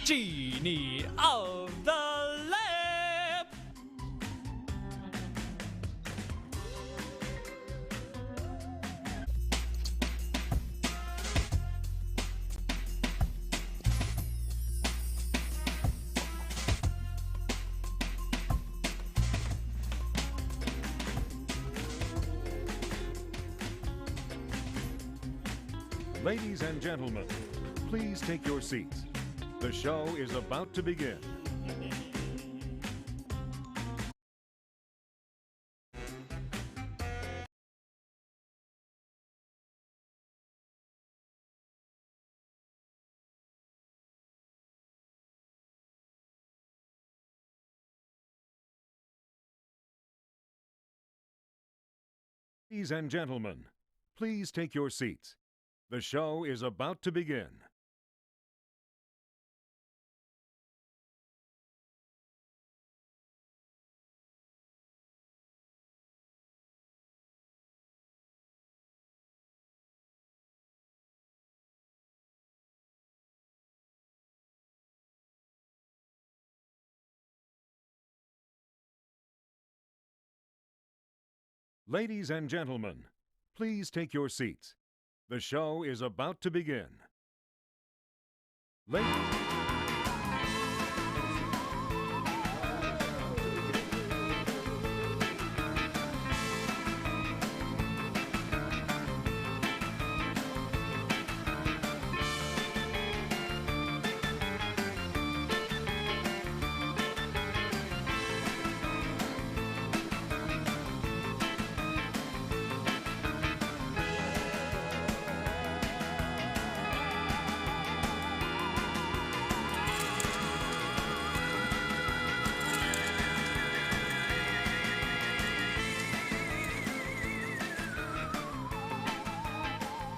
Genie of the Lamp. Ladies and gentlemen, please take your seats. The show is about to begin. Ladies and gentlemen, please take your seats. The show is about to begin. Ladies and gentlemen, please take your seats. The show is about to begin. Ladies.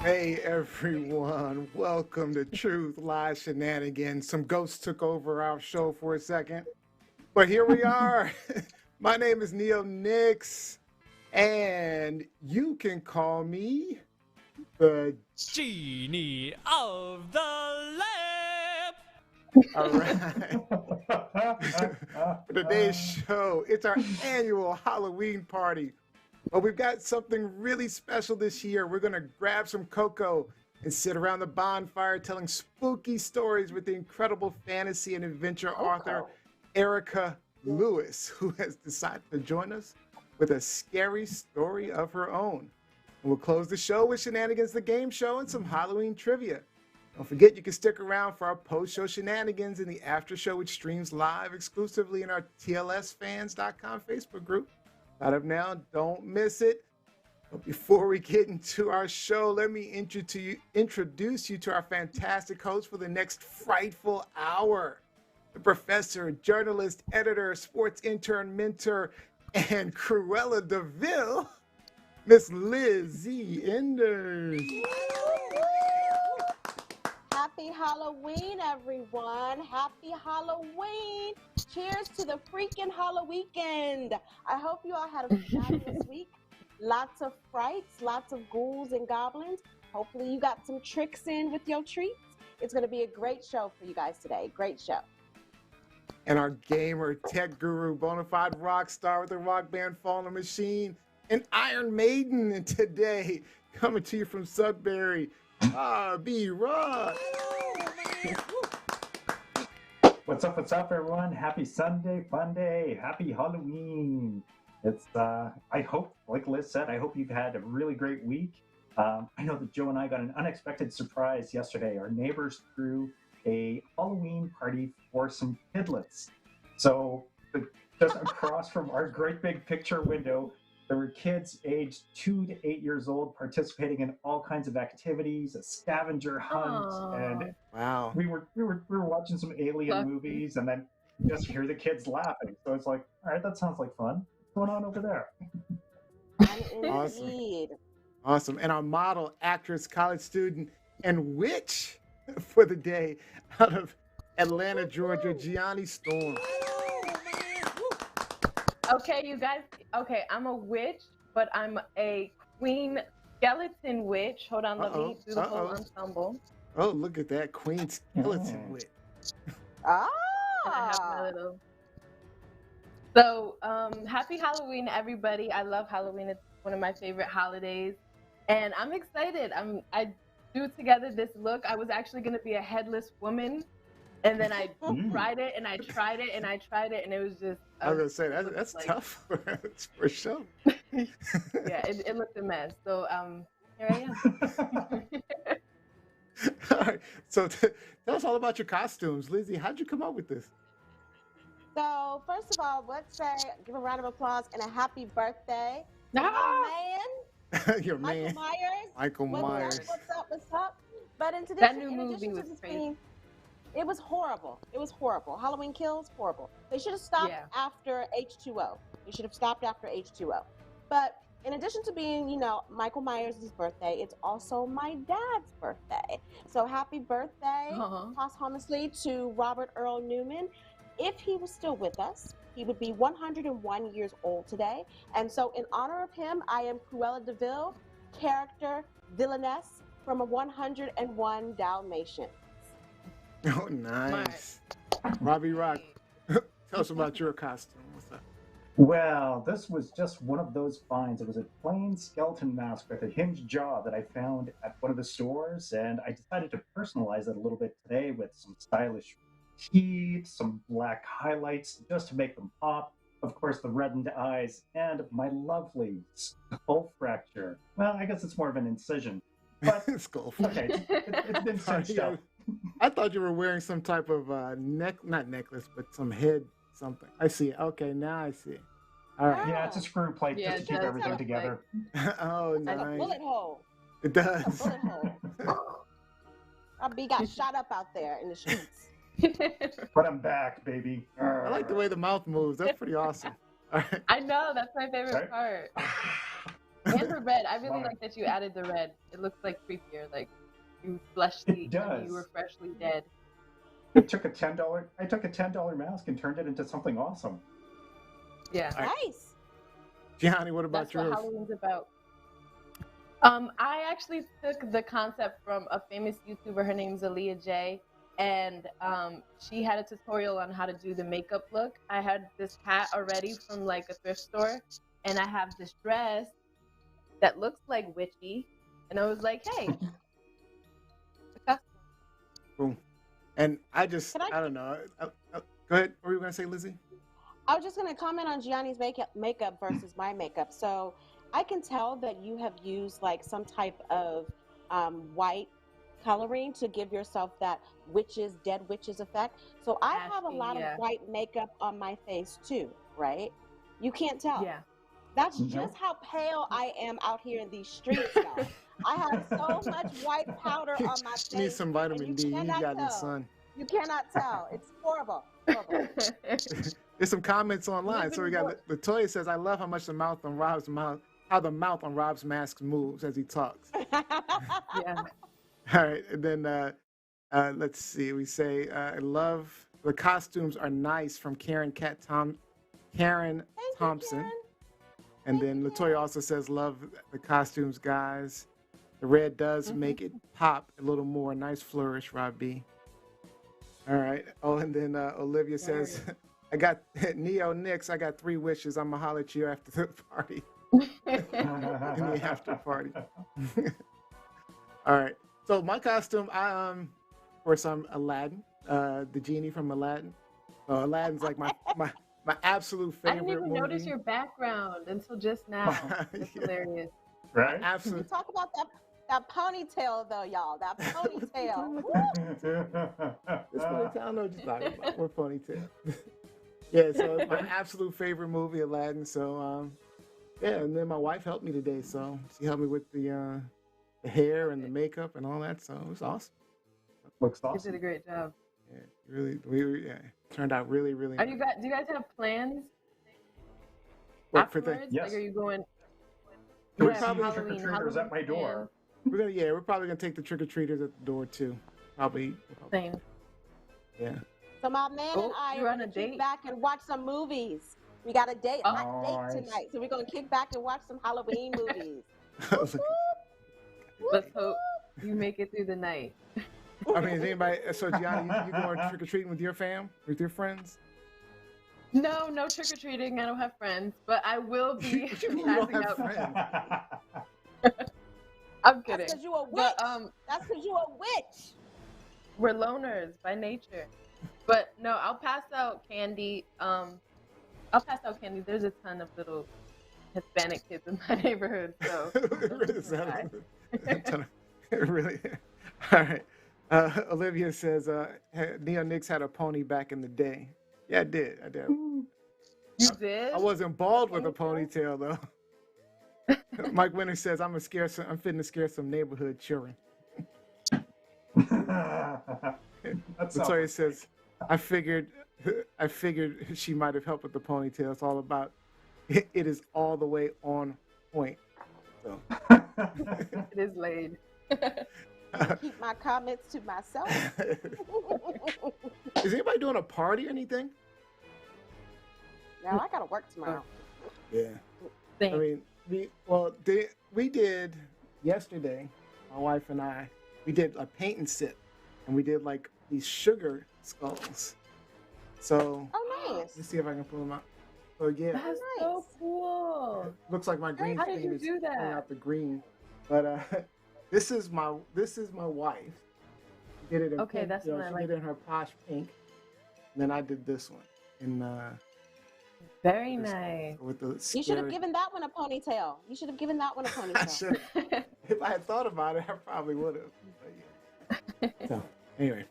Hey everyone, welcome to Truth Live Shenanigans. Some ghosts took over our show for a second, but here we are. My name is Neo Nix, and you can call me the Genie of the Lamp. All right. For today's show, it's our annual Halloween party. But we've got something really special this year. We're going to grab some cocoa and sit around the bonfire telling spooky stories with the incredible fantasy and adventure author Erika Lewis, who has decided to join us with a scary story of her own. And we'll close the show with Shenanigans, the game show, and some Halloween trivia. Don't forget you can stick around for our post-show shenanigans in the after show, which streams live exclusively in our TLSfans.com Facebook group. Out of now, don't miss it. But before we get into our show, let me introduce you to our fantastic host for the next frightful hour. The professor, journalist, editor, sports intern, mentor, and Cruella DeVille, Miss Lizzie Enders. Happy Halloween, everyone. Happy Halloween. Cheers to the freaking Halloween. I hope you all had a fabulous week. Lots of frights, lots of ghouls and goblins. Hopefully you got some tricks in with your treats. It's going to be a great show for you guys today. Great show. And our gamer, tech guru, bona fide rock star with the rock band Fallen Machine, and Iron Maiden. And today, coming to you from Sudbury, B Rock. What's up, everyone? Happy Sunday, fun day, happy Halloween. It's, I hope, like Liz said, I hope you've had a really great week. I know that Joe and I got an unexpected surprise yesterday. Our neighbors threw a Halloween party for some kidlets. So just across from our great big picture window, there were kids aged 2 to 8 years old participating in all kinds of activities, a scavenger hunt, and wow, we were watching some alien movies, and then just hear the kids laughing. So it's like, all right, that sounds like fun. What's going on over there? Awesome. And our model, actress, college student, and witch for the day out of Atlanta, Georgia, Gianni Storm. Okay, you guys. Okay, I'm a witch, but I'm a queen skeleton witch. Hold on, let me do the whole ensemble. Oh, look at that, queen skeleton witch. And I have my Ah. little. So, happy Halloween, everybody! I love Halloween. It's one of my favorite holidays, and I'm excited. I threw together this look. I was actually gonna be a headless woman, and then I tried it, and I tried it, and I tried it, and it was just. I was gonna say it looked that's like- tough for sure. Yeah, it looked a mess. So, here I am. All right. So tell us all about your costumes, Lizzie. How'd you come up with this? So first of all, let's say give a round of applause and a happy birthday to Ah! my man, Your Michael man, Myers. Michael Myers. What's up? But in That addition, new in movie addition to was this crazy. being, it was horrible. It was horrible. Halloween Kills, horrible. They should have stopped Yeah. after H2O. They should have stopped after H2O. But in addition to being, Michael Myers' birthday, it's also my dad's birthday. So happy birthday, posthumously, to Robert Earl Newman. If he was still with us, he would be 101 years old today. And so in honor of him, I am Cruella de Vil, character villainess from a 101 Dalmatians. Oh, nice. Robbie Rock, tell us about your costume. What's up? Well, this was just one of those finds. It was a plain skeleton mask with a hinged jaw that I found at one of the stores, and I decided to personalize it a little bit today with some stylish teeth, some black highlights just to make them pop. Of course, the reddened eyes, and my lovely skull fracture. Well, I guess it's more of an incision. But, Skull. okay, it's been cinched up. I thought you were wearing some type of not necklace, but some head something. I see it. Okay, now I see it. All right. Yeah, it's a screw plate Yeah, just to it keep does everything look together. Oh, Like a nice. bullet hole. It A does. bullet hole. Robbie got shot up out there in the streets. But I'm back, baby. I like the way the mouth moves. That's pretty awesome. All right. I know, that's my favorite part. And the red. I really like that you added the red. It looks like creepier, like you fleshly, It does. you were freshly dead. I took a $10 mask and turned it into something awesome. Yeah. Nice. Gianni, what about That's what yours? Halloween's about. I actually took the concept from a famous YouTuber. Her name's Aaliyah J. And she had a tutorial on how to do the makeup look. I had this hat already from like a thrift store, and I have this dress that looks like witchy. And I was like, hey. Boom. And I just, Can I- I don't know. Go ahead. What were you going to say, Lizzie? I was just going to comment on Gianni's makeup versus my makeup. So I can tell that you have used like some type of white coloring to give yourself that dead witches effect. So I have a Ashy, lot yeah. of white makeup on my face too, right? You can't tell. Yeah. That's Nope. just how pale I am out here in these streets, guys. I have so much white powder on my You need face. some vitamin you D. You cannot got in the tell. sun. You cannot tell. It's horrible. Horrible. There's some comments online. So we got Latoya says, "I love how much how the mouth on Rob's mask moves as he talks." Yeah. All right, and then let's see. We say, "I love the costumes are nice" from Karen Thompson. Karen. And then Latoya also says, "Love the costumes, guys. The red does make it pop a little more. Nice flourish, Rob B." All right. Oh, and then Olivia says, "I got Neo Nix. I got 3 wishes. I'm gonna holler at you after the party." In the after party. All right. So my costume, of course, I'm Aladdin, the genie from Aladdin. Aladdin's like my absolute I favorite didn't even movie. notice your background until just now. That's Yeah. hilarious. Right? Absolute. Talk about that ponytail though, y'all. That ponytail. Woo! This ponytail, I know what you're talking about. What ponytail? Yeah, so it's my absolute favorite movie, Aladdin. So, yeah, and then my wife helped me today. So she helped me with the hair and the makeup and all that. So it was awesome. Looks You awesome. did a great job. Yeah, really turned out really, really Are nice. you guys? Do you guys have plans What, for the, afterwards? Yes. Like, are you going? We're Yeah, probably trick-or-treaters at my door. we're probably gonna take the trick or treaters at the door too. Probably. Same. Yeah. So my man Oh, and I you're are on a gonna kick date? back and watch some movies. We got a date, hot Nice. date tonight. So we're gonna kick back and watch some Halloween movies. Look at- Let's hope you make it through the night. I mean, is anybody? So Gianna, you going trick or treating with your fam, with your friends? No, no trick or treating. I don't have friends, but I will be You don't passing have out. friends. I'm That's kidding. because you a witch. But That's because you a witch. we're loners by nature. But no, I'll pass out candy. I'll pass out candy. There's a ton of little Hispanic kids in my neighborhood, so Really? All right. Olivia says, Neo Nix had a pony back in the day. Yeah, I did. you did. I wasn't bald with a ponytail though. Mike Winter says, I'm fitting to scare some neighborhood children. Latoya says, I figured she might have helped with the ponytail. It's all about it is all the way on point. So It is laid. Keep my comments to myself. Is anybody doing a party or anything? Now I gotta work tomorrow. Yeah. I mean, we did yesterday, my wife and I, we did a paint and sip, and we did like these sugar skulls. So Oh, nice. let's see if I can pull them out. So yeah, That's so cool. looks like my green How did screen you is do pulling that? out the green, but this is my wife. She did it in Okay, pink. that's You know, what I she like. did it in her posh pink, and then I did this one in Very nice. with the. You should have scary- given that one a ponytail. You should have given that one a I ponytail. should. If I had thought about it, I probably would have. Yeah. So, anyway,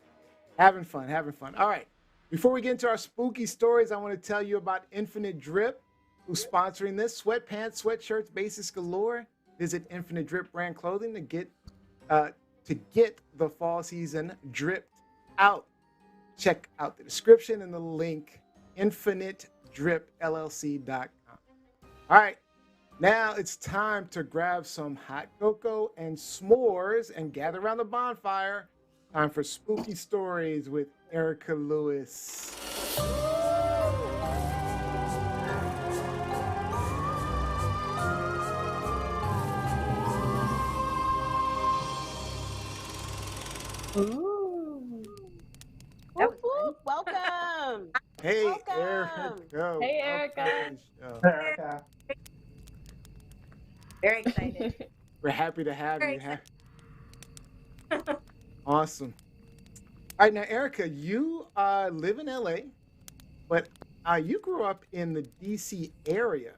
having fun. All right. Before we get into our spooky stories, I want to tell you about Infinite Drip, who's sponsoring this. Sweatpants, sweatshirts, basics galore. Visit Infinite Drip brand clothing to get the fall season dripped out. Check out the description and the link, infinitedripllc.com. All right. Now it's time to grab some hot cocoa and s'mores and gather around the bonfire. Time for spooky stories with Erika Lewis. Ooh. Whoop, whoop. Welcome. Hey, Welcome. Erika. Hey, Erika. Welcome to the show. Erica. Very excited. We're happy to have Very you. Awesome. All right, now, Erika, you live in LA, but you grew up in the DC area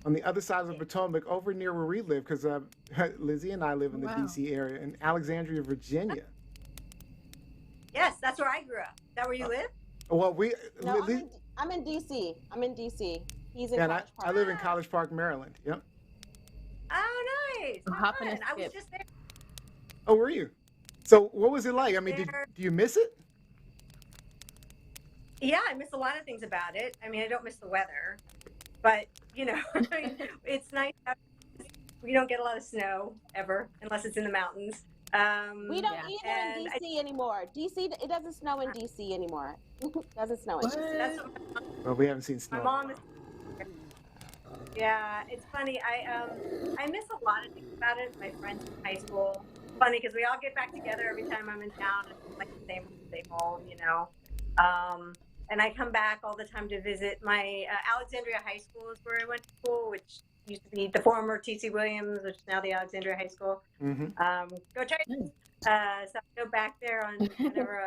on the other side of the Potomac, over near where we live, because Lizzie and I live in the Wow. DC area in Alexandria, Virginia. Yes, that's where I grew up. Is that where you live? Well, No, I'm in DC. He's in and College I Park. live in College Park, Maryland. Yep. Oh, nice. I'm How hopping fun. and I was skip. just there. Oh, were you? So what was it like? I mean, do There. you miss it? Yeah, I miss a lot of things about it. I mean, I don't miss the weather, but I mean, it's nice. We don't get a lot of snow ever, unless it's in the mountains. We don't Yeah. either And in DC anymore. It doesn't snow in DC anymore. Doesn't snow in DC. That's what Well, we haven't seen my snow. mom is. Yeah, it's funny. I miss a lot of things about it. My friends in high school. Funny because we all get back together every time I'm in town. It's like the same old, And I come back all the time to visit my Alexandria High School is where I went to school, which used to be the former T.C. Williams, which is now the Alexandria High School. Mm-hmm. Go Tigers! So I go back there on whenever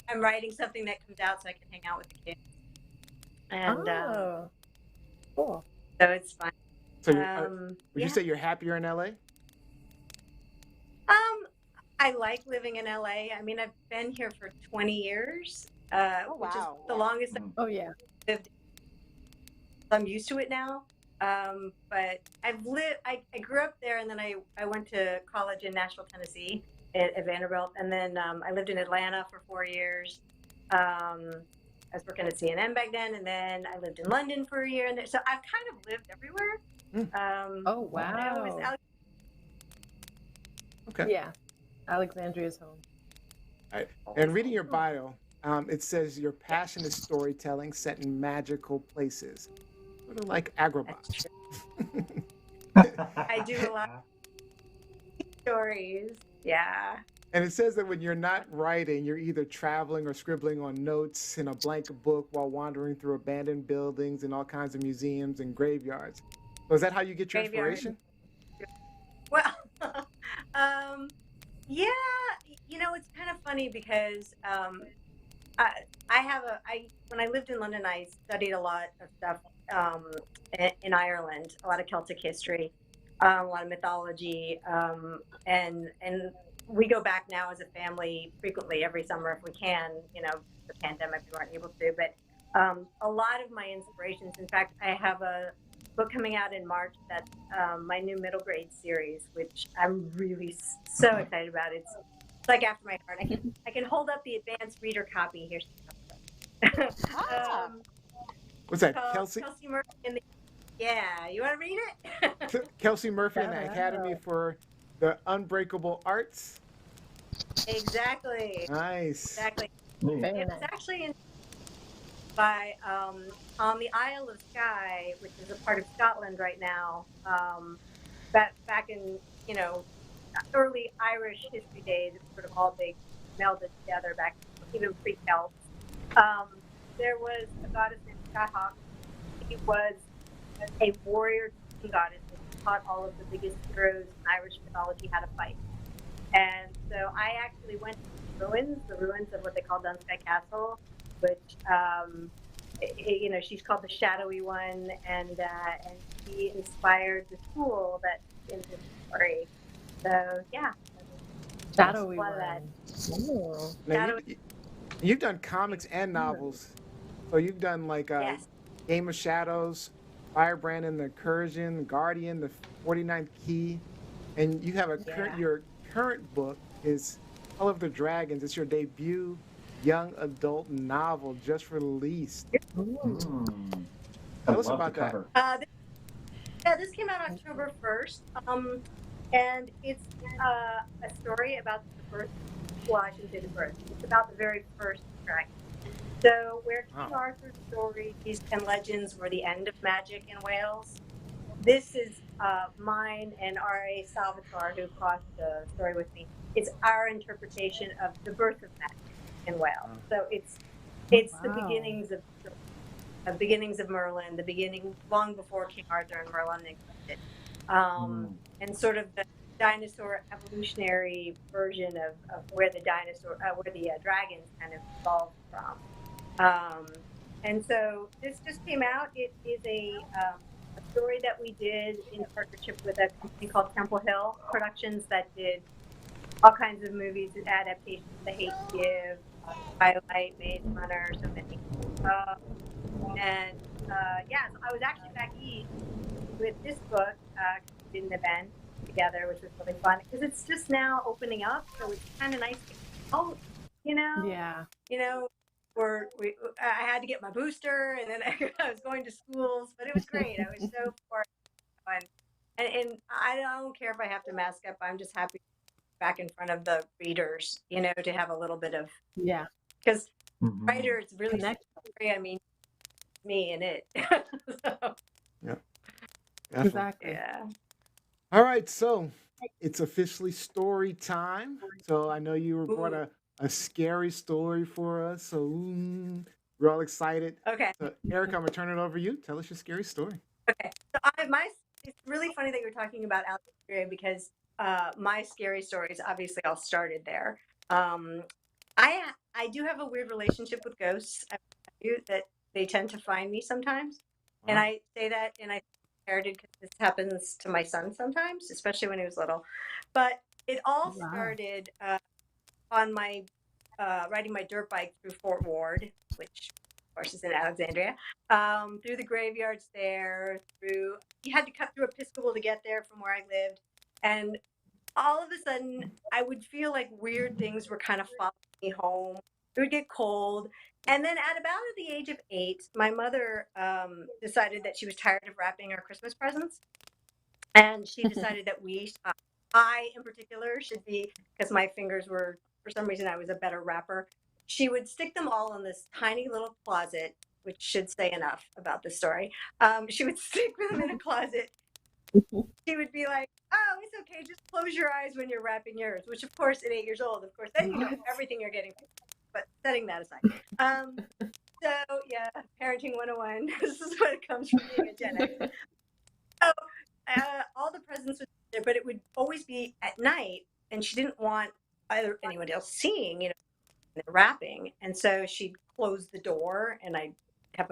I'm writing something that comes out, so I can hang out with the kids. And Cool. so it's fun. So would yeah. you say you're happier in LA? I like living in LA. I mean, I've been here for 20 years, which is wow. the longest Oh yeah. I've lived. I'm used to it now. But I've lived. I grew up there, and then I went to college in Nashville, Tennessee, at Vanderbilt, and then I lived in Atlanta for 4 years. I was working at CNN back then, and then I lived in London for a year, and so I've kind of lived everywhere. Oh wow. Okay. Yeah. Alexandria's home. All right. And reading your bio, it says your passion is storytelling set in magical places, sort of like Agrabah. I do a lot of stories. Yeah. And it says that when you're not writing, you're either traveling or scribbling on notes in a blank book while wandering through abandoned buildings and all kinds of museums and graveyards. So is that how you get your Graveyard. inspiration? Well, um, yeah, it's kind of funny because I, I when I lived in London, I studied a lot of stuff in Ireland, a lot of Celtic history, a lot of mythology, and we go back now as a family frequently every summer if we can. The pandemic we weren't able to, but a lot of my inspirations. In fact, I have a book coming out in March that's my new middle grade series, which I'm really so excited about. It's like after my heart. I can hold up the advanced reader copy here. What's that, called Kelsey? Kelsey Murphy and the Yeah, you want to read it? Kelsey Murphy and the Academy for the Unbreakable Arts. Exactly. Nice. Exactly. Very It was nice. actually by on the Isle of Skye, which is a part of Scotland right now. Back in early Irish history days, it was sort of all big melded together back even pre-Celts. There was a goddess named Skyhawk. She was a warrior goddess that taught all of the biggest heroes in Irish mythology how to fight. And so I actually went to the ruins of what they call Dunsky Castle, which she's called the Shadowy One, and she inspired the school that's in this story. So yeah, Shadowy a lot of one. that. Ooh. Now, you've done comics and novels. So you've done like Yes. Game of Shadows, Firebrand and the Incursion, Guardian, the 49th Key, and you have your current book is All of the Dragons. It's your debut young adult novel just released. Tell us about that. This came out October 1st, and it's a story about the first. Well, I shouldn't say the first. It's about the very first dragon. So, where King Arthur's stories and legends were the end of magic in Wales, this is mine and R.A. Salvatore, who crossed the story with me. It's our interpretation of the birth of magic in Wales. So it's the beginnings of Merlin, the beginning long before King Arthur and Merlin existed, and sort of the dinosaur evolutionary version of where the dragons kind of evolved from. And so this just came out. It is a story that we did in partnership with a company called Temple Hill Productions that did all kinds of movies and adaptations. The Hate to Give, Twilight, Maze Runner, so many. So I was actually back east with this book, did an event together, which was really fun because it's just now opening up, so it's kind of nice to Yeah. I had to get my booster, and then I was going to schools, but it was great. I was so fun, and I don't care if I have to mask up. I'm just happy back in front of the readers, to have a little bit of because writers really story. I mean, me and it. So, yeah, exactly. Yeah. All right, so it's officially story time. So I know you brought a scary story for us, so we're all excited. Okay. So, Erika, I'm gonna turn it over to you. Tell us your scary story. Okay. So it's really funny that you're talking about Alexandria because my scary stories obviously all started there. I do have a weird relationship with ghosts. I do that they tend to find me sometimes, and I say that, and I inherited because this happens to my son sometimes, especially when he was little. But it all started on my riding my dirt bike through Fort Ward, which of course is in Alexandria, through the graveyards there. You had to cut through Episcopal to get there from where I lived, and all of a sudden I would feel like weird things were kind of following me home. It would get cold. And then at about the age of 8, my mother decided that she was tired of wrapping our Christmas presents. And she decided that I in particular should be, because my fingers were, for some reason I was a better wrapper. She would stick them all in this tiny little closet, which should say enough about the story. She would stick them in a closet she would be like, "Oh, it's okay. Just close your eyes when you're wrapping yours." Which, of course, at 8 years old, of course, then you know What? everything you're getting. But setting that aside, so yeah, parenting 101. This is what it comes from being a Gen X. So all the presents would be there, but it would always be at night, and she didn't want either anyone else seeing, the wrapping, and so she'd close the door, and I'd have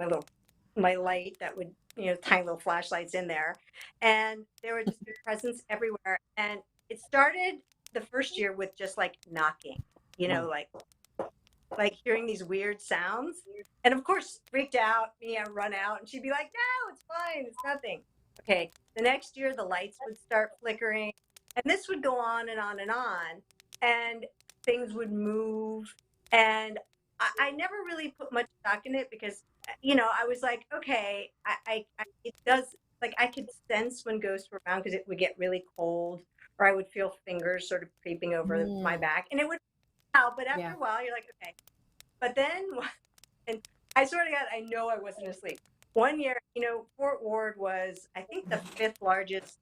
my light that would, tiny little flashlights in there, and there would just be presents everywhere. And it started the first year with just like knocking, like hearing these weird sounds, and of course freaked out, run out, and she'd be like, "No, it's fine, it's nothing." Okay, the next year the lights would start flickering, and this would go on and on and on, and things would move, and I never really put much stock in it because I was like, okay, it does, like, I could sense when ghosts were around because it would get really cold, or I would feel fingers sort of creeping over my back, and it would out, but after Yeah. a while you're like, okay. But then, and I swear to God, I know I wasn't asleep. One year, Fort Ward was, I think, the fifth largest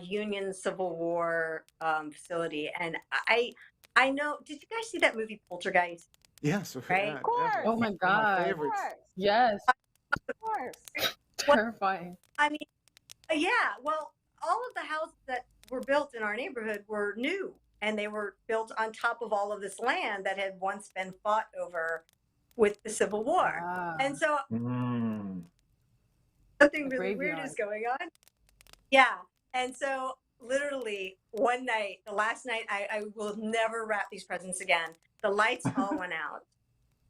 Union Civil War facility, and I know. Did you guys see that movie Poltergeist? Yes, Right? yeah, Of course. definitely. Oh my One of God. my Of favorites. course. Yes. Of course. Terrifying. I mean, yeah. Well, all of the houses that were built in our neighborhood were new, and they were built on top of all of this land that had once been fought over with the Civil War. Ah, And so Mm. something the really weird graveyard. is going on. Yeah. And so literally one night, the last night, I will never wrap these presents again. The lights all went out.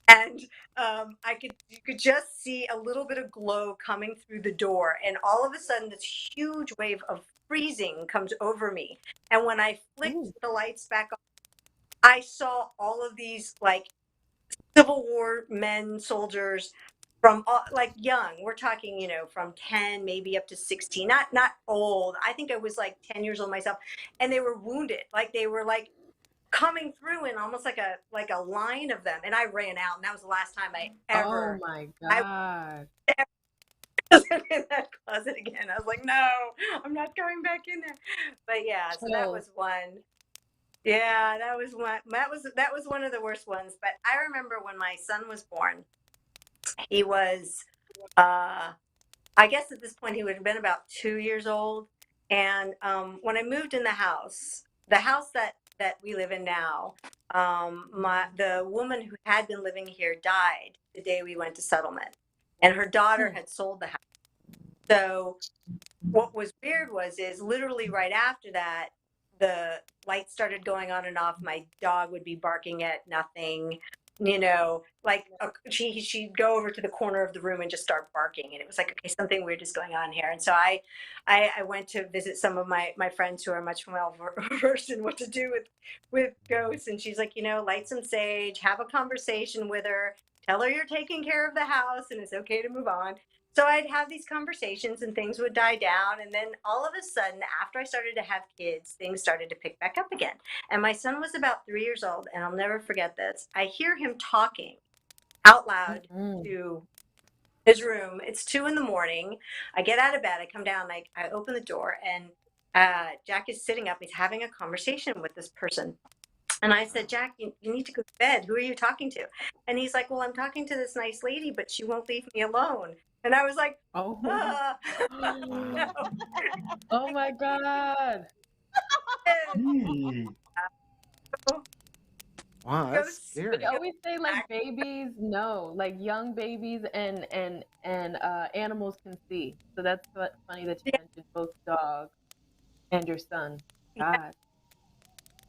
And you could just see a little bit of glow coming through the door, and all of a sudden, this huge wave of freezing comes over me. And when I flicked Ooh. the lights back on, I saw all of these like Civil War men, soldiers from like young. We're talking, from 10, maybe up to 16. Not old. I think I was like 10 years old myself, and they were wounded. Like they were like coming through in almost like a line of them, and I ran out, and that was the last time I Oh ever my I God. was in that closet again. I was like, no, I'm not going back in there. But yeah, so that Chills. was one. Yeah, that was one. That was one of the worst ones. But I remember when my son was born, he was I guess at this point he would have been about 2 years old. And when I moved in the house that we live in now, the woman who had been living here died the day we went to settlement, and her daughter had sold the house. So what was weird is literally right after that, the lights started going on and off. My dog would be barking at nothing, like she'd go over to the corner of the room and just start barking, and it was like, okay, something weird is going on here. And so I went to visit some of my friends who are much more versed in what to do with ghosts, and she's like, light some sage, have a conversation with her, tell her you're taking care of the house and it's okay to move on. So I'd have these conversations and things would die down. And then all of a sudden, after I started to have kids, things started to pick back up again. And my son was about 3 years old, and I'll never forget this. I hear him talking out loud to his room. It's 2 a.m. I get out of bed, I come down, I open the door, and Jack is sitting up. He's having a conversation with this person. And I said, Jack, you need to go to bed. Who are you talking to? And he's like, well, I'm talking to this nice lady, but she won't leave me alone. And I was like, Oh. no. Oh my God. Yee. Wow, that's scary. They always say like babies know, like young babies and animals can see. So that's funny that you mentioned both dog and your son. God.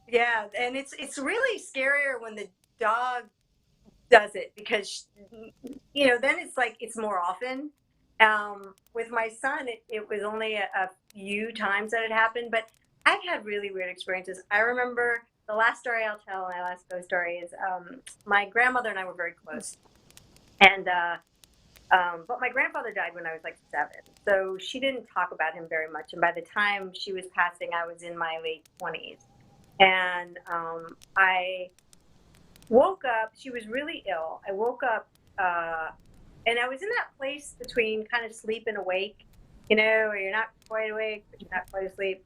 Yeah, and it's really scarier when the dog does it because then it's like it's more often. With my son, it was only a few times that it happened, but I've had really weird experiences. I remember the last story I'll tell, my last ghost story is my grandmother and I were very close, and but my grandfather died when I was like 7, so she didn't talk about him very much. And by the time she was passing, I was in my late 20s, and I woke up. She was really ill. I woke up, and I was in that place between kind of sleep and awake. or you're not quite awake, but you're not quite asleep.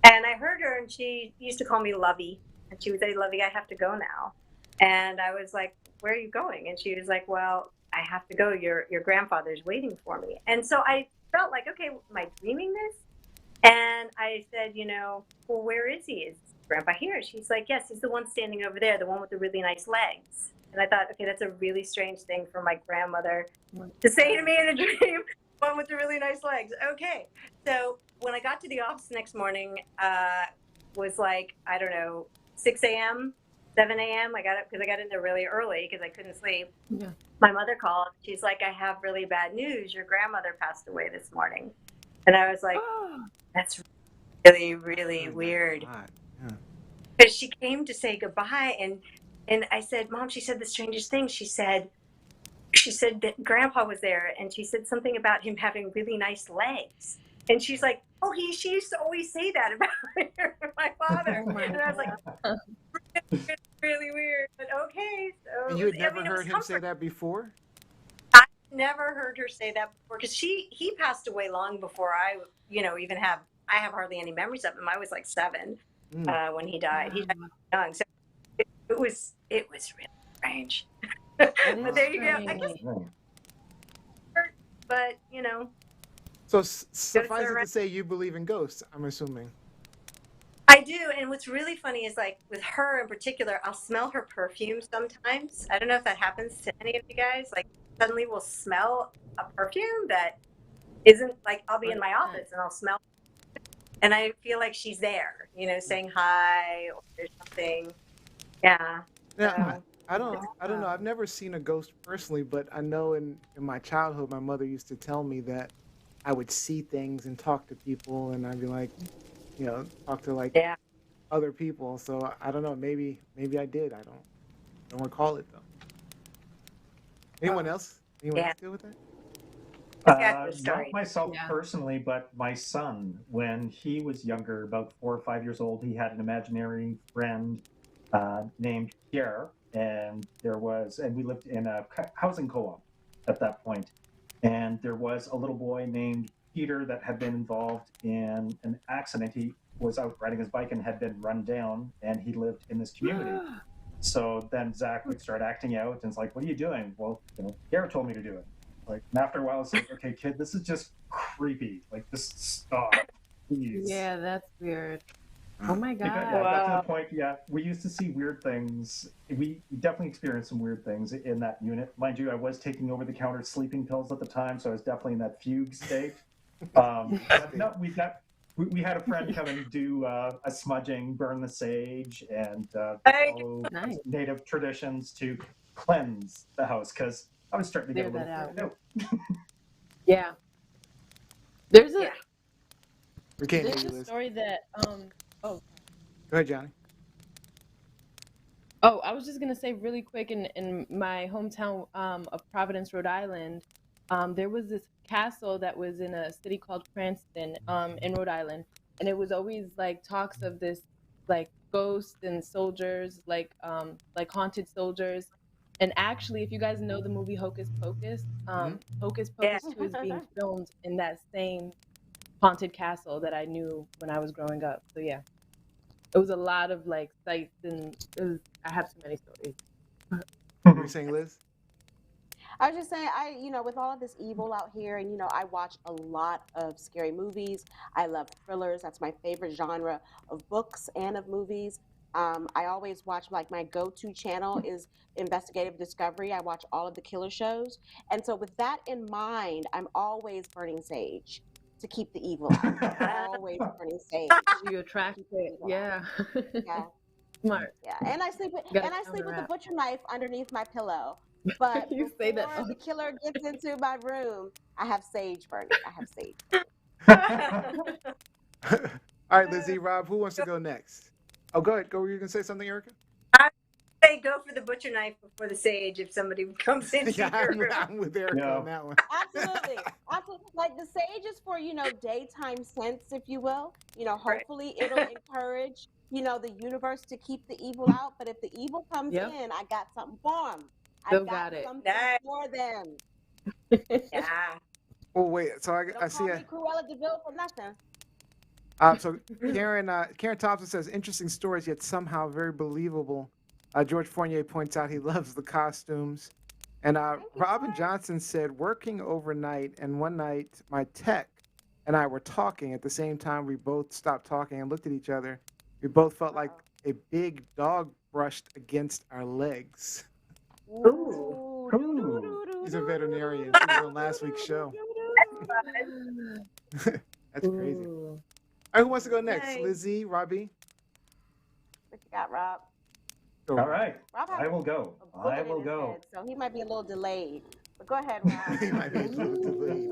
And I heard her, and she used to call me Lovey. And she would say, Lovey, I have to go now. And I was like, where are you going? And she was like, well, I have to go. Your grandfather's waiting for me. And so I felt like, okay, am I dreaming this? And I said, well, where is he? Is Grandpa here? She's like, yes, he's the one standing over there, the one with the really nice legs. And I thought, okay, that's a really strange thing for my grandmother to say to me in a dream, one with the really nice legs. Okay. So when I got to the office the next morning, was like, I don't know, 6 a.m., 7 a.m. I got up because I got in there really early because I couldn't sleep. Yeah. My mother called. She's like, I have really bad news. Your grandmother passed away this morning. And I was like, that's really, really weird. Because she came to say goodbye, and I said, Mom, she said the strangest thing. She said that Grandpa was there, and she said something about him having really nice legs. And she's like, oh, she used to always say that about my father. And I was like, really weird, but okay. So And you had never heard him say that before? I never heard her say that before, because he passed away long before I have hardly any memories of him. I was like 7 when he died. He died young, so it was really strange. But there you go. I guess, but So suffice it to say, you believe in ghosts, I'm assuming. I do, and what's really funny is, like, with her in particular, I'll smell her perfume sometimes. I don't know if that happens to any of you guys. Like, suddenly we'll smell a perfume that isn't, like, I'll be in my office and I'll smell, and I feel like she's there, saying hi or something. Yeah. Yeah, I don't know. I've never seen a ghost personally, but I know in my childhood, my mother used to tell me that I would see things and talk to people, and I'd be like, talk to like other people. So I don't know. Maybe I did. I don't recall it though. Anyone else? Anyone else deal with that? Not myself personally, but my son, when he was younger, about 4 or 5 years old, he had an imaginary friend named Pierre, and we lived in a housing co-op at that point, and there was a little boy named Peter that had been involved in an accident. He was out riding his bike and had been run down, and he lived in this community. So then Zach would start acting out, and it's like, what are you doing? Well, Pierre told me to do it. Like, and after a while, it's like, okay, kid, this is just creepy. Like, just stop, please. Yeah, that's weird. Oh my God. Got to the point, we used to see weird things. We definitely experienced some weird things in that unit. Mind you, I was taking over-the-counter sleeping pills at the time, so I was definitely in that fugue state. But no, we had a friend come and do a smudging, burn the sage, and follow native traditions to cleanse the house, because I was starting to get a little freaked out. Yeah. There's a story that Go ahead, Johnny. Oh, I was just gonna say really quick, in my hometown of Providence, Rhode Island, there was this castle that was in a city called Cranston in Rhode Island, and it was always like talks of this like ghosts and soldiers, like haunted soldiers. And actually, if you guys know the movie Hocus Pocus, Hocus Pocus 2 is being filmed in that same haunted castle that I knew when I was growing up. So yeah, it was a lot of like sights, and I have so many stories. What are you saying, Liz? I was just saying, with all of this evil out here, and, I watch a lot of scary movies. I love thrillers. That's my favorite genre of books and of movies. I always watch, like, my go-to channel is Investigative Discovery. I watch all of the killer shows. And so with that in mind, I'm always burning sage to keep the evil out. I'm always burning sage. You attract it. Yeah. Yeah. Smart. Yeah. And I sleep with the butcher knife underneath my pillow. But you say that before the killer gets into my room, I have sage burning. I have sage. All right, Lizzie, Rob, who wants to go next? Oh, go ahead. Go. Were you going to say something, Erika? I say go for the butcher knife before the sage if somebody comes into your room. I'm with Erika on that one. Absolutely. Like, the sage is for, daytime sense, if you will. Hopefully it'll encourage, the universe to keep the evil out. But if the evil comes in, I got something for them. I got something for them. Yeah. Oh wait, so I Don't see call a. me Cruella DeVille for nothing. So Karen Thompson says interesting stories yet somehow very believable. George Fournier points out he loves the costumes, and Thank you, Robin George. Johnson said working overnight, and one night my tech and I were talking at the same time. We both stopped talking and looked at each other. We both felt like a big dog brushed against our legs. Ooh. He's a veterinarian. He was on last week's show. That's crazy. Ooh. All right, who wants to go next? Nice. Lizzie, Robbie? What you got, Rob? Go, All right, Rob has I will go. a bullet I in will his go. head, so he might be a little delayed. But go ahead, He Rob. might be a little delayed.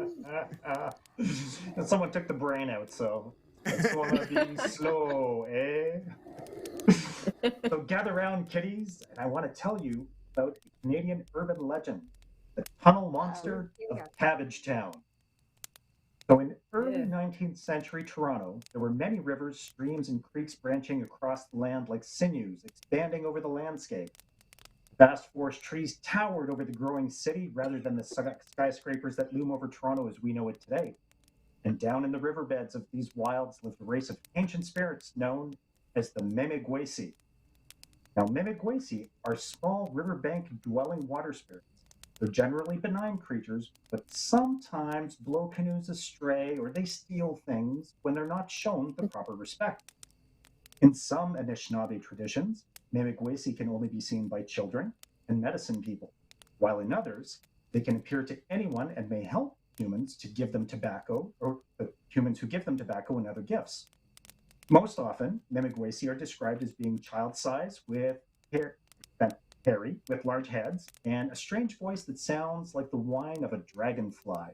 And someone took the brain out, so it's gonna be slow, eh? So gather round, kiddies, and I want to tell you about a Canadian urban legend, the tunnel monster of Cabbage Town. So in early 19th century Toronto, there were many rivers, streams, and creeks branching across the land like sinews, expanding over the landscape. Vast forest trees towered over the growing city rather than the skyscrapers that loom over Toronto as we know it today. And down in the riverbeds of these wilds lived a race of ancient spirits known as the Memegwesi. Now, Memegwesi are small riverbank dwelling water spirits. They're generally benign creatures, but sometimes blow canoes astray or they steal things when they're not shown the proper respect. In some Anishinaabe traditions, Memegwesi can only be seen by children and medicine people, while in others, they can appear to anyone and may help humans to give them tobacco, or humans who give them tobacco and other gifts. Most often, Memegwesi are described as being child-sized with hairy, with large heads, and a strange voice that sounds like the whine of a dragonfly.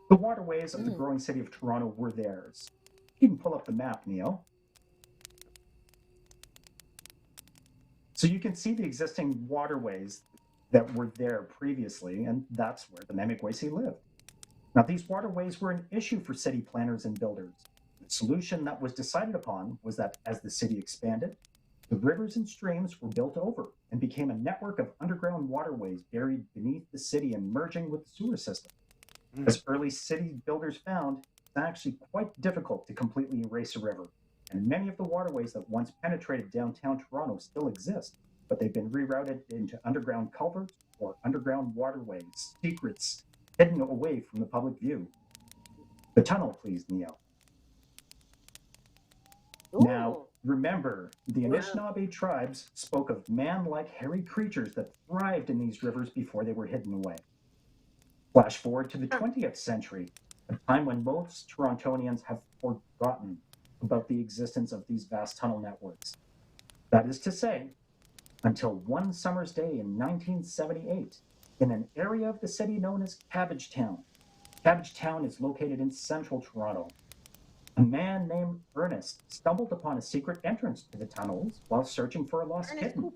The waterways of the growing city of Toronto were theirs. You can pull up the map, Neil. So you can see the existing waterways that were there previously, and that's where the Memegwesi lived. Now, these waterways were an issue for city planners and builders. The solution that was decided upon was that as the city expanded, the rivers and streams were built over and became a network of underground waterways buried beneath the city and merging with the sewer system. As early city builders found, it's actually quite difficult to completely erase a river, and many of the waterways that once penetrated downtown Toronto still exist, but they've been rerouted into underground culverts or underground waterways, secrets hidden away from the public view. The tunnel, please, Neil. Now, remember, the Anishinaabe tribes spoke of man-like hairy creatures that thrived in these rivers before they were hidden away. Flash forward to the 20th century, a time when most Torontonians have forgotten about the existence of these vast tunnel networks. That is to say, until one summer's day in 1978, in an area of the city known as Cabbage Town. Cabbage Town is located in central Toronto. A man named Ernest stumbled upon a secret entrance to the tunnels while searching for a lost kitten.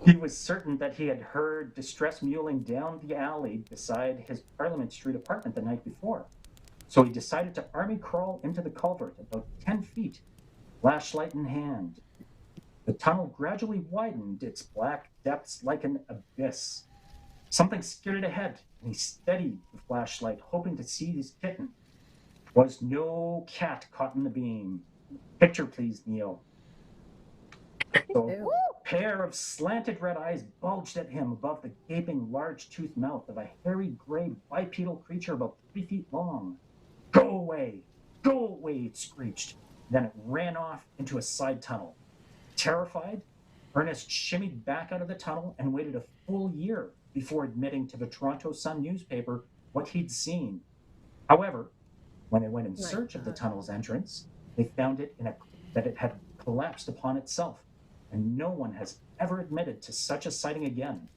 He was certain that he had heard distress mewling down the alley beside his Parliament Street apartment the night before. So he decided to army crawl into the culvert about 10 feet, flashlight in hand. The tunnel gradually widened its black depths like an abyss. Something skittered ahead, and he steadied the flashlight, hoping to see his kitten. Was no cat caught in the beam. Picture, please, Neil. So, a pair of slanted red eyes bulged at him above the gaping, large-toothed mouth of a hairy, gray, bipedal creature about 3 feet long. Go away! Go away! It screeched. Then it ran off into a side tunnel. Terrified, Ernest shimmied back out of the tunnel and waited a full year before admitting to the Toronto Sun newspaper what he'd seen. However, when they went in search of the tunnel's entrance, they found that it had collapsed upon itself, and no one has ever admitted to such a sighting again.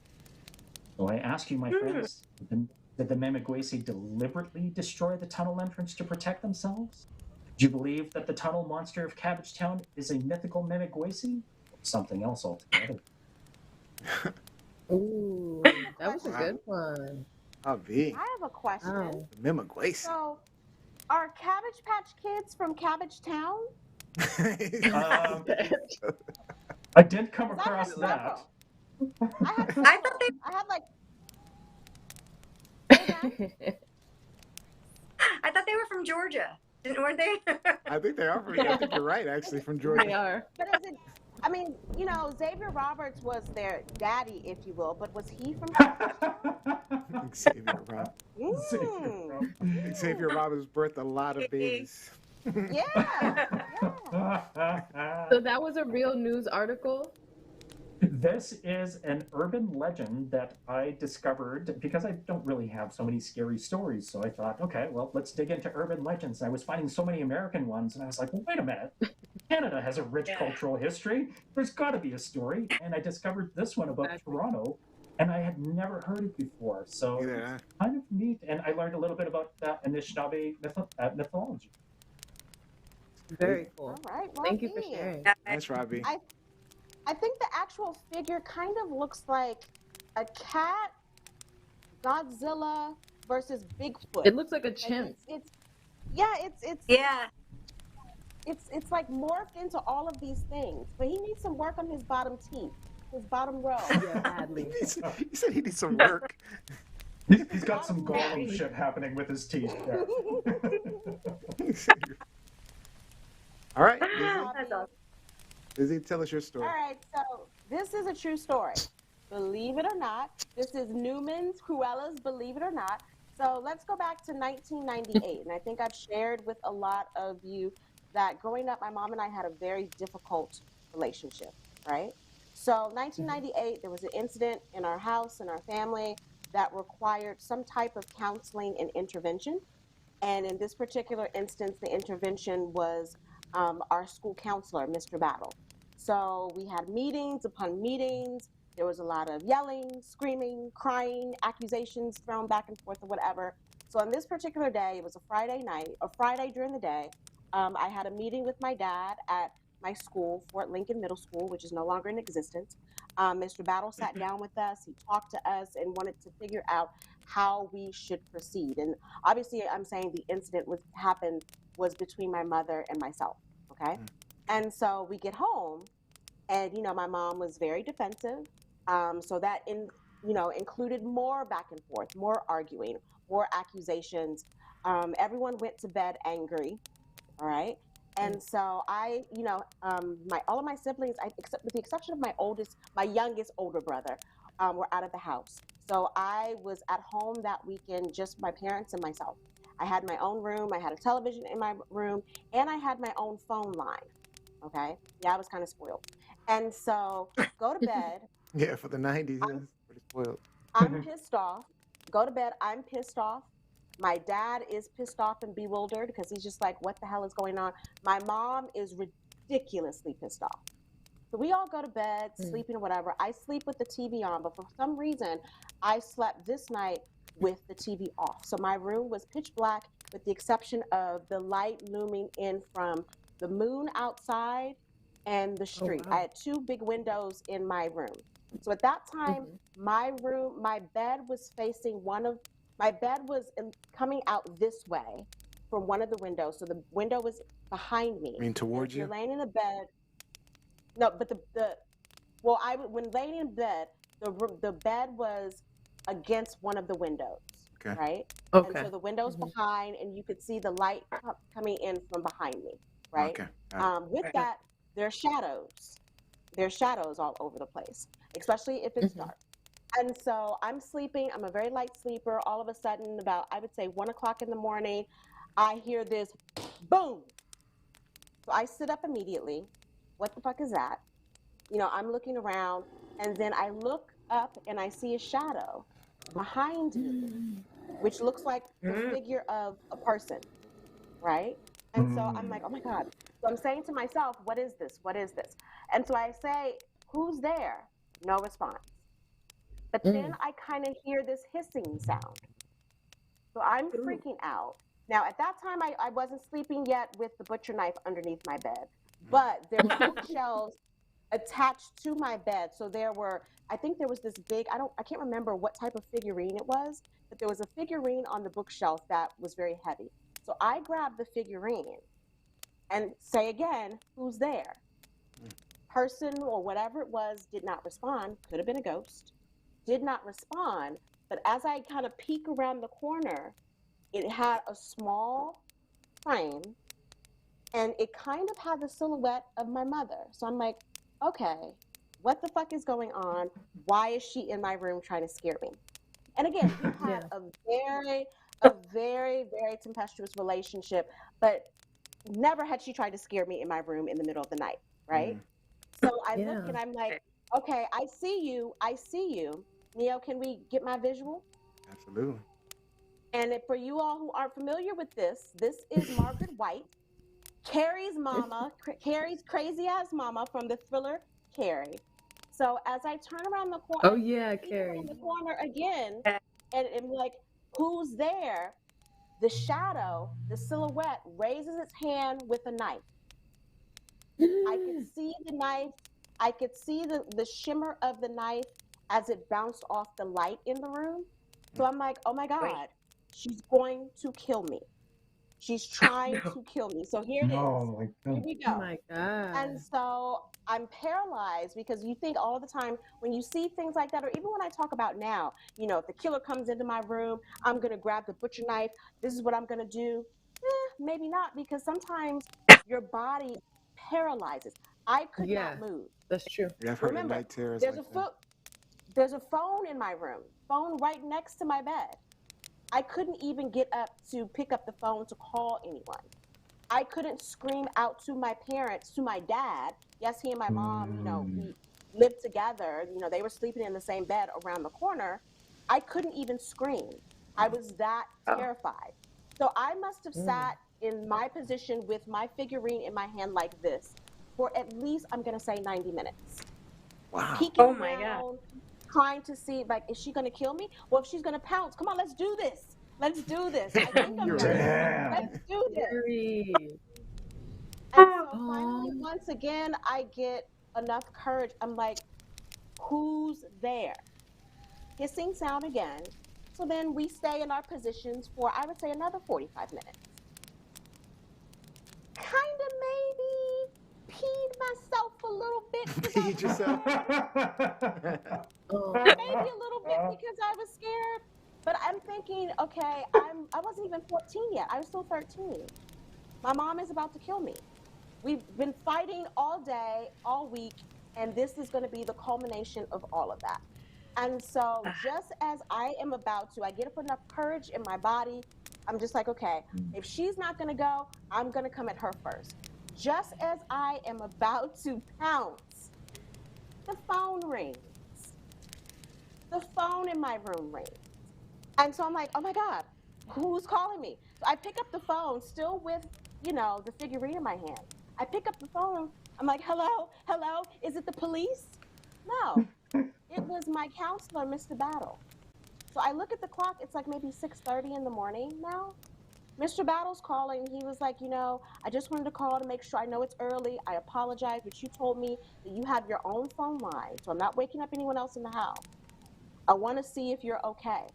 So I ask you, my friends, did the Memegwesi deliberately destroy the tunnel entrance to protect themselves? Do you believe that the tunnel monster of Cabbage Town is a mythical Memegwesi? Or something else altogether? Ooh, that was a good one. Oh, B. I have a question. Oh. Memegwesi. So, are Cabbage Patch Kids from Cabbage Town? I did come 'Cause I had across that. several. I had I thought they I had like I thought they were from Georgia. Weren't they? I think they are. I think you're right, actually, from Georgia. They are. But is it? I mean, you know, Xavier Roberts was their daddy, if you will, but was he from? Xavier Rob. Mm. Xavier Roberts birthed a lot of babies. Yeah. So that was a real news article? This is an urban legend that I discovered because I don't really have so many scary stories. So I thought, okay, well, let's dig into urban legends. And I was finding so many American ones, and I was like, well, wait a minute. Canada has a rich cultural history. There's got to be a story. And I discovered this one about Toronto, and I had never heard it before. So it's kind of neat. And I learned a little bit about Anishinaabe mythology. Very cool. All right. Well, Thank you for sharing. Nice, Robbie. I think the actual figure kind of looks like a cat, Godzilla versus Bigfoot. It looks like a chimp. It's like morphed into all of these things. But he needs some work on his bottom teeth, his bottom row. Yeah, badly. He said he needs some work. He's got some Gollum shit happening with his teeth. Yeah. All right. That's awesome. Lizzie, tell us your story. All right, so this is a true story. Believe it or not, this is Newman's Cruella's Believe It or Not. So let's go back to 1998. And I think I've shared with a lot of you that growing up, my mom and I had a very difficult relationship, right? So 1998, there was an incident in our house, in our family, that required some type of counseling and intervention. And in this particular instance, the intervention was our school counselor, Mr. Battle. So we had meetings upon meetings. There was a lot of yelling, screaming, crying, accusations thrown back and forth or whatever. So on this particular day, it was a Friday night, a Friday during the day, I had a meeting with my dad at my school, Fort Lincoln Middle School, which is no longer in existence. Mr. Battle sat down with us. He talked to us and wanted to figure out how we should proceed. And obviously, I'm saying the incident was between my mother and myself, okay? And so we get home, and, you know, my mom was very defensive. So that, included more back and forth, more arguing, more accusations. Everyone went to bed angry, all right? And so all of my siblings, except with the exception of my youngest older brother, were out of the house. So I was at home that weekend, just my parents and myself. I had my own room, I had a television in my room, and I had my own phone line, okay? Yeah, I was kind of spoiled. And so go to bed. Yeah, for the 90s, that's pretty spoiled. I'm pissed off. Go to bed, I'm pissed off. My dad is pissed off and bewildered because he's just like, what the hell is going on? My mom is ridiculously pissed off. So we all go to bed, sleeping or whatever. I sleep with the TV on, but for some reason, I slept this night with the TV off. So my room was pitch black with the exception of the light looming in from the moon outside and the street. Oh, wow. I had two big windows in my room. So at that time, my bed was facing coming out this way from one of the windows. So the window was behind me. I mean, towards you? You're laying in the bed. No, but when laying in bed, the bed was against one of the windows. Okay. Right? Okay. And so the window's behind, and you could see the light coming in from behind me. Right? Okay. With that, there are shadows. There's shadows all over the place, especially if it's dark. And so I'm sleeping. I'm a very light sleeper. All of a sudden, about, I would say 1 o'clock in the morning, I hear this boom. So I sit up immediately. What the fuck is that? You know, I'm looking around, and then I look up and I see a shadow behind me, which looks like the figure of a person, right? And so I'm like, oh my God. So I'm saying to myself, what is this? What is this? And so I say, who's there? No response. But then I kind of hear this hissing sound. So I'm freaking out. Now, at that time, I wasn't sleeping yet with the butcher knife underneath my bed. But there were bookshelves attached to my bed. So I think there was this big, I can't remember what type of figurine it was, but there was a figurine on the bookshelf that was very heavy. So I grabbed the figurine and say again, who's there? Person or whatever it was did not respond. Could have been a ghost. Did not respond. But as I kind of peek around the corner, it had a small frame and it kind of had the silhouette of my mother. So I'm like, okay, what the fuck is going on? Why is she in my room trying to scare me? And again, we had a very tempestuous relationship, but never had she tried to scare me in my room in the middle of the night, right? So I look and I'm like, okay, I see you. Neo, can we get my visual? Absolutely. And for you all who aren't familiar with this is Margaret White, Carrie's mama, Carrie's crazy ass mama from the thriller Carrie. So as I turn around the corner, Carrie. around the corner again, and I'm like, who's there? The shadow, the silhouette, raises its hand with a knife. I could see the knife. I could see the shimmer of the knife as it bounced off the light in the room. So I'm like, oh my God, she's going to kill me. She's trying to kill me. So here it is. Here we go. Oh my God. And so I'm paralyzed because you think all the time when you see things like that, or even when I talk about now, you know, if the killer comes into my room, I'm going to grab the butcher knife. This is what I'm going to do. Maybe not, because sometimes your body paralyzes. I could not move. That's true. Yeah, I've heard Remember, of night terrors there's like there's a phone in my room, phone right next to my bed. I couldn't even get up to pick up the phone to call anyone. I couldn't scream out to my parents, to my dad. Yes, he and my mom, you know, we lived together. You know, they were sleeping in the same bed around the corner. I couldn't even scream. I was that terrified. So I must have sat in my position with my figurine in my hand like this for at least, I'm going to say 90 minutes. Wow. Peeking around, trying to see, like, is she going to kill me? Well, if she's going to pounce, come on, let's do this. Let's do this. I think I'm ready. Let's do this. And so finally, once again, I get enough courage. I'm like, who's there? Hissing sound again. So then we stay in our positions for, I would say, another 45 minutes. Kind of maybe peed myself a little bit. Peed yourself? Maybe a little bit because I was scared. But I'm thinking, okay, I wasn't even 14 yet. I was still 13. My mom is about to kill me. We've been fighting all day, all week, and this is going to be the culmination of all of that. And so just as I am about to, I get up enough courage in my body. I'm just like, okay, if she's not going to go, I'm going to come at her first. Just as I am about to pounce, the phone rings. The phone in my room rings. And so I'm like, oh my God, who's calling me? So I pick up the phone, still with, you know, the figurine in my hand. I pick up the phone. I'm like, hello, is it the police? No, it was my counselor, Mr. Battle. So I look at the clock. It's like maybe 6:30 in the morning now. Mr. Battle's calling. He was like, you know, I just wanted to call to make sure. I know it's early. I apologize, but you told me that you have your own phone line, so I'm not waking up anyone else in the house. I want to see if you're okay.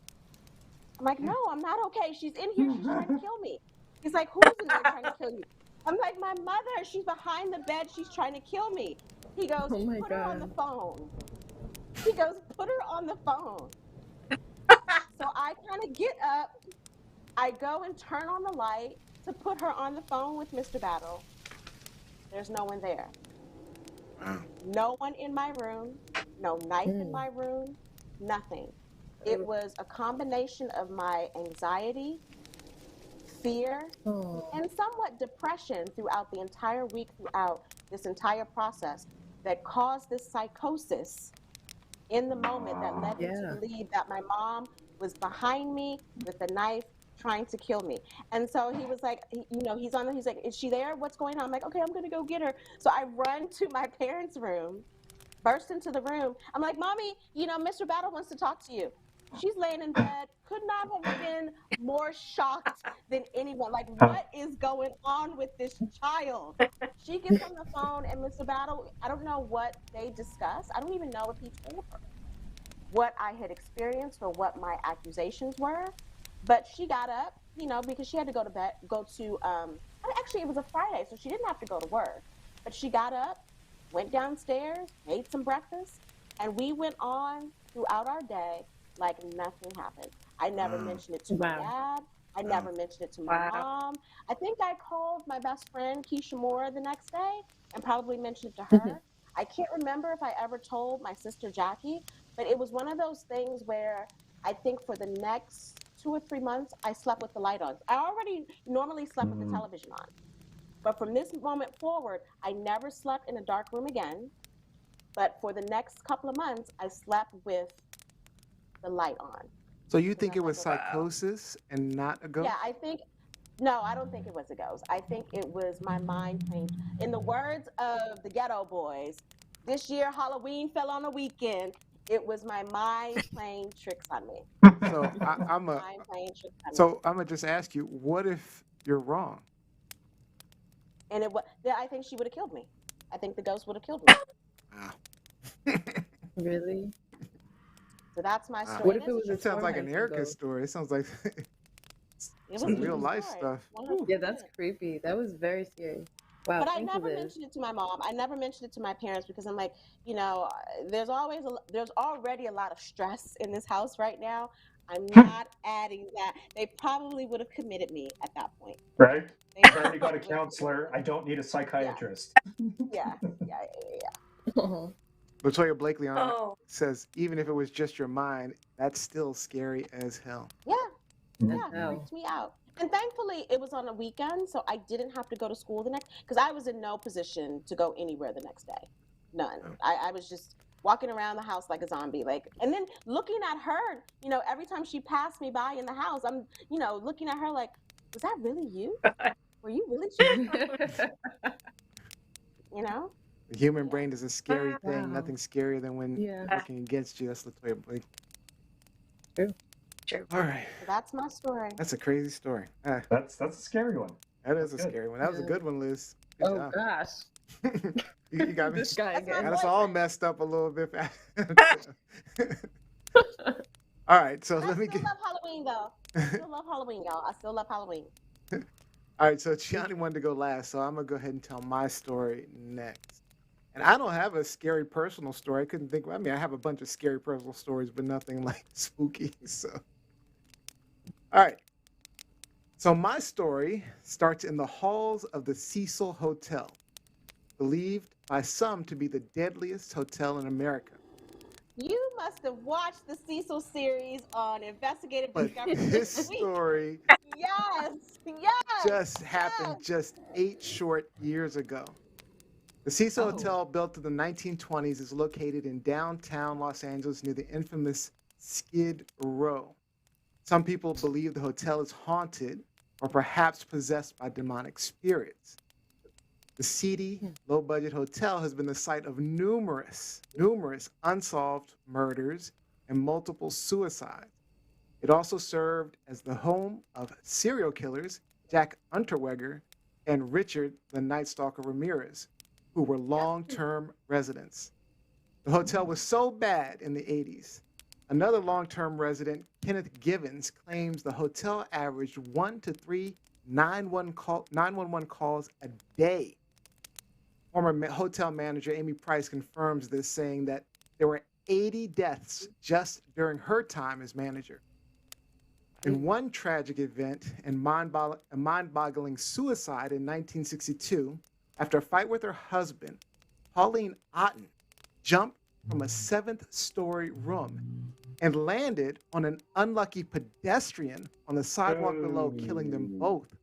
I'm like, no, I'm not okay. She's in here. She's trying to kill me. He's like, who's in there trying to kill you? I'm like, my mother. She's behind the bed. She's trying to kill me. He goes, put her on the phone. He goes, put her on the phone. So I kind of get up. I go and turn on the light to put her on the phone with Mr. Battle. There's no one there. No one in my room. No knife in my room. Nothing. It was a combination of my anxiety, fear, and somewhat depression throughout the entire week, throughout this entire process that caused this psychosis in the moment that led me to believe that my mom was behind me with a knife trying to kill me. And so he was like, you know, he's like, is she there? What's going on? I'm like, okay, I'm going to go get her. So I run to my parents' room, burst into the room. I'm like, Mommy, you know, Mr. Battle wants to talk to you. She's laying in bed, could not have been more shocked than anyone. Like, what is going on with this child? She gets on the phone, and Mr. Battle, I don't know what they discussed. I don't even know if he told her what I had experienced or what my accusations were. But she got up, you know, because she had to go to bed, actually, it was a Friday, so she didn't have to go to work. But she got up, went downstairs, made some breakfast, and we went on throughout our day like nothing happened. I never mentioned it to my dad. I never mentioned it to my mom. I think I called my best friend Keisha Moore the next day and probably mentioned it to her. I can't remember if I ever told my sister Jackie, but it was one of those things where I think for the next 2 or 3 months, I slept with the light on. I already normally slept with the television on. But from this moment forward, I never slept in a dark room again. But for the next couple of months, I slept with the light on. So you think it was psychosis and not a ghost? Yeah, I don't think it was a ghost. I think it was my mind playing. In the words of the Ghetto Boys, this year Halloween fell on a weekend. It was my mind playing tricks on me. So I'm gonna just ask you, what if you're wrong? And I think she would have killed me. I think the ghost would have killed me. Wow. Really? So that's my story. What if it was It sounds like an Erika story. It sounds like some real life stuff. Yeah, that's creepy. That was very scary. Wow. But I never mentioned it to my mom. I never mentioned it to my parents because I'm like, there's already a lot of stress in this house right now. I'm not adding that. They probably would have committed me at that point. Right? I've already got a counselor. I don't need a psychiatrist. Yeah. Latoya Blakely says, even if it was just your mind, that's still scary as hell. Yeah, it freaked me out. And thankfully, it was on a weekend, so I didn't have to go to school the next, because I was in no position to go anywhere the next day. None. I was just walking around the house like a zombie, and then looking at her, every time she passed me by in the house, I'm, looking at her like, was that really you? Were you really The human brain is a scary thing. Nothing scarier than when working against you. That's Latoya Blakely. True. All right. So that's my story. That's a crazy story. That's a scary one. That is a scary one. That was a good one, Liz. Good job. Gosh. you got me. This guy got us all messed up a little bit. All right, so let me get. I still love Halloween, though. I still love Halloween, y'all. I still love Halloween. All right, so Gianni wanted to go last, so I'm gonna go ahead and tell my story next. And I don't have a scary personal story. I couldn't think. I mean, I have a bunch of scary personal stories, but nothing like spooky. So, all right. So my story starts in the halls of the Cecil Hotel, believed by some to be the deadliest hotel in America. You must have watched the Cecil series on Investigative But Discovery. this story just happened just 8 short years ago. The Cecil Hotel, built in the 1920s, is located in downtown Los Angeles near the infamous Skid Row. Some people believe the hotel is haunted or perhaps possessed by demonic spirits. The seedy, low-budget hotel has been the site of numerous unsolved murders and multiple suicides. It also served as the home of serial killers Jack Unterweger and Richard the Night Stalker Ramirez, who were long-term residents. The hotel was so bad in the 80s. Another long-term resident, Kenneth Givens, claims the hotel averaged 1 to 3 911 calls a day. Former hotel manager Amy Price confirms this, saying that there were 80 deaths just during her time as manager. In one tragic event and a mind-boggling suicide in 1962, after a fight with her husband, Pauline Otten jumped from a 7th-story room and landed on an unlucky pedestrian on the sidewalk below, killing them both.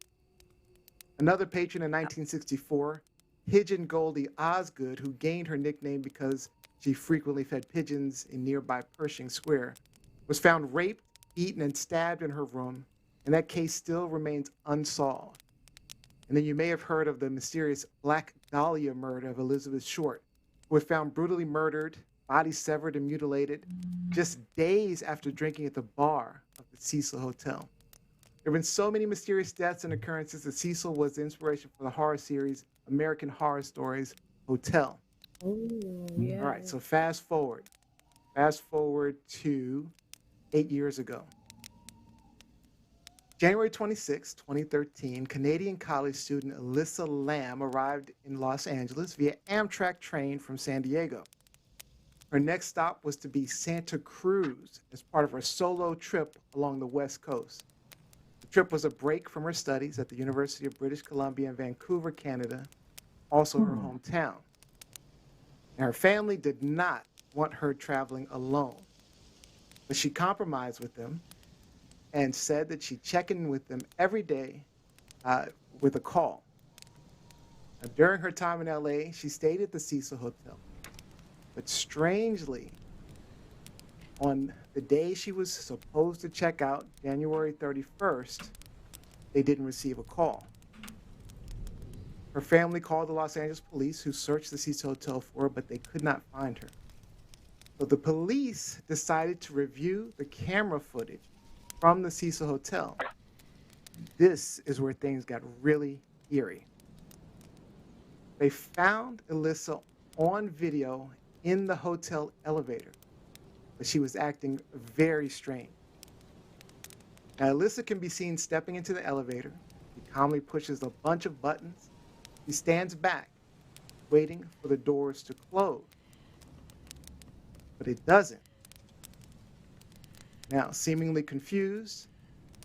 Another patron in 1964, Pigeon Goldie Osgood, who gained her nickname because she frequently fed pigeons in nearby Pershing Square, was found raped, beaten, and stabbed in her room, and that case still remains unsolved. And then you may have heard of the mysterious Black Dahlia murder of Elizabeth Short, who was found brutally murdered, body severed and mutilated, just days after drinking at the bar of the Cecil Hotel. There have been so many mysterious deaths and occurrences that Cecil was the inspiration for the horror series American Horror Stories Hotel. Ooh, yeah. All right, so fast forward to 8 years ago. January 26, 2013, Canadian college student Alyssa Lamb arrived in Los Angeles via Amtrak train from San Diego. Her next stop was to be Santa Cruz as part of her solo trip along the West Coast. The trip was a break from her studies at the University of British Columbia in Vancouver, Canada, also her hometown. And her family did not want her traveling alone, but she compromised with them and said that she'd check in with them every day with a call. Now, during her time in LA, she stayed at the Cecil Hotel. But strangely, on the day she was supposed to check out, January 31st, they didn't receive a call. Her family called the Los Angeles police, who searched the Cecil Hotel for her, but they could not find her. So the police decided to review the camera footage from the Cecil Hotel. This is where things got really eerie. They found Alyssa on video in the hotel elevator, but she was acting very strange. Now, Alyssa can be seen stepping into the elevator. She calmly pushes a bunch of buttons. She stands back, waiting for the doors to close. But it doesn't. Now, seemingly confused,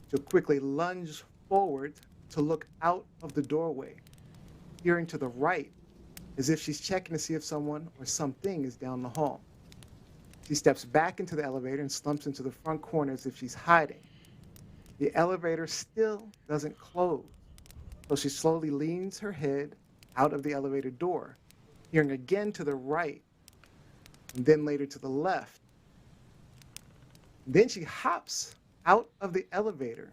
she'll quickly lunge forward to look out of the doorway, peering to the right, as if she's checking to see if someone or something is down the hall. She steps back into the elevator and slumps into the front corner as if she's hiding. The elevator still doesn't close, so she slowly leans her head out of the elevator door, peering again to the right, and then later to the left. Then she hops out of the elevator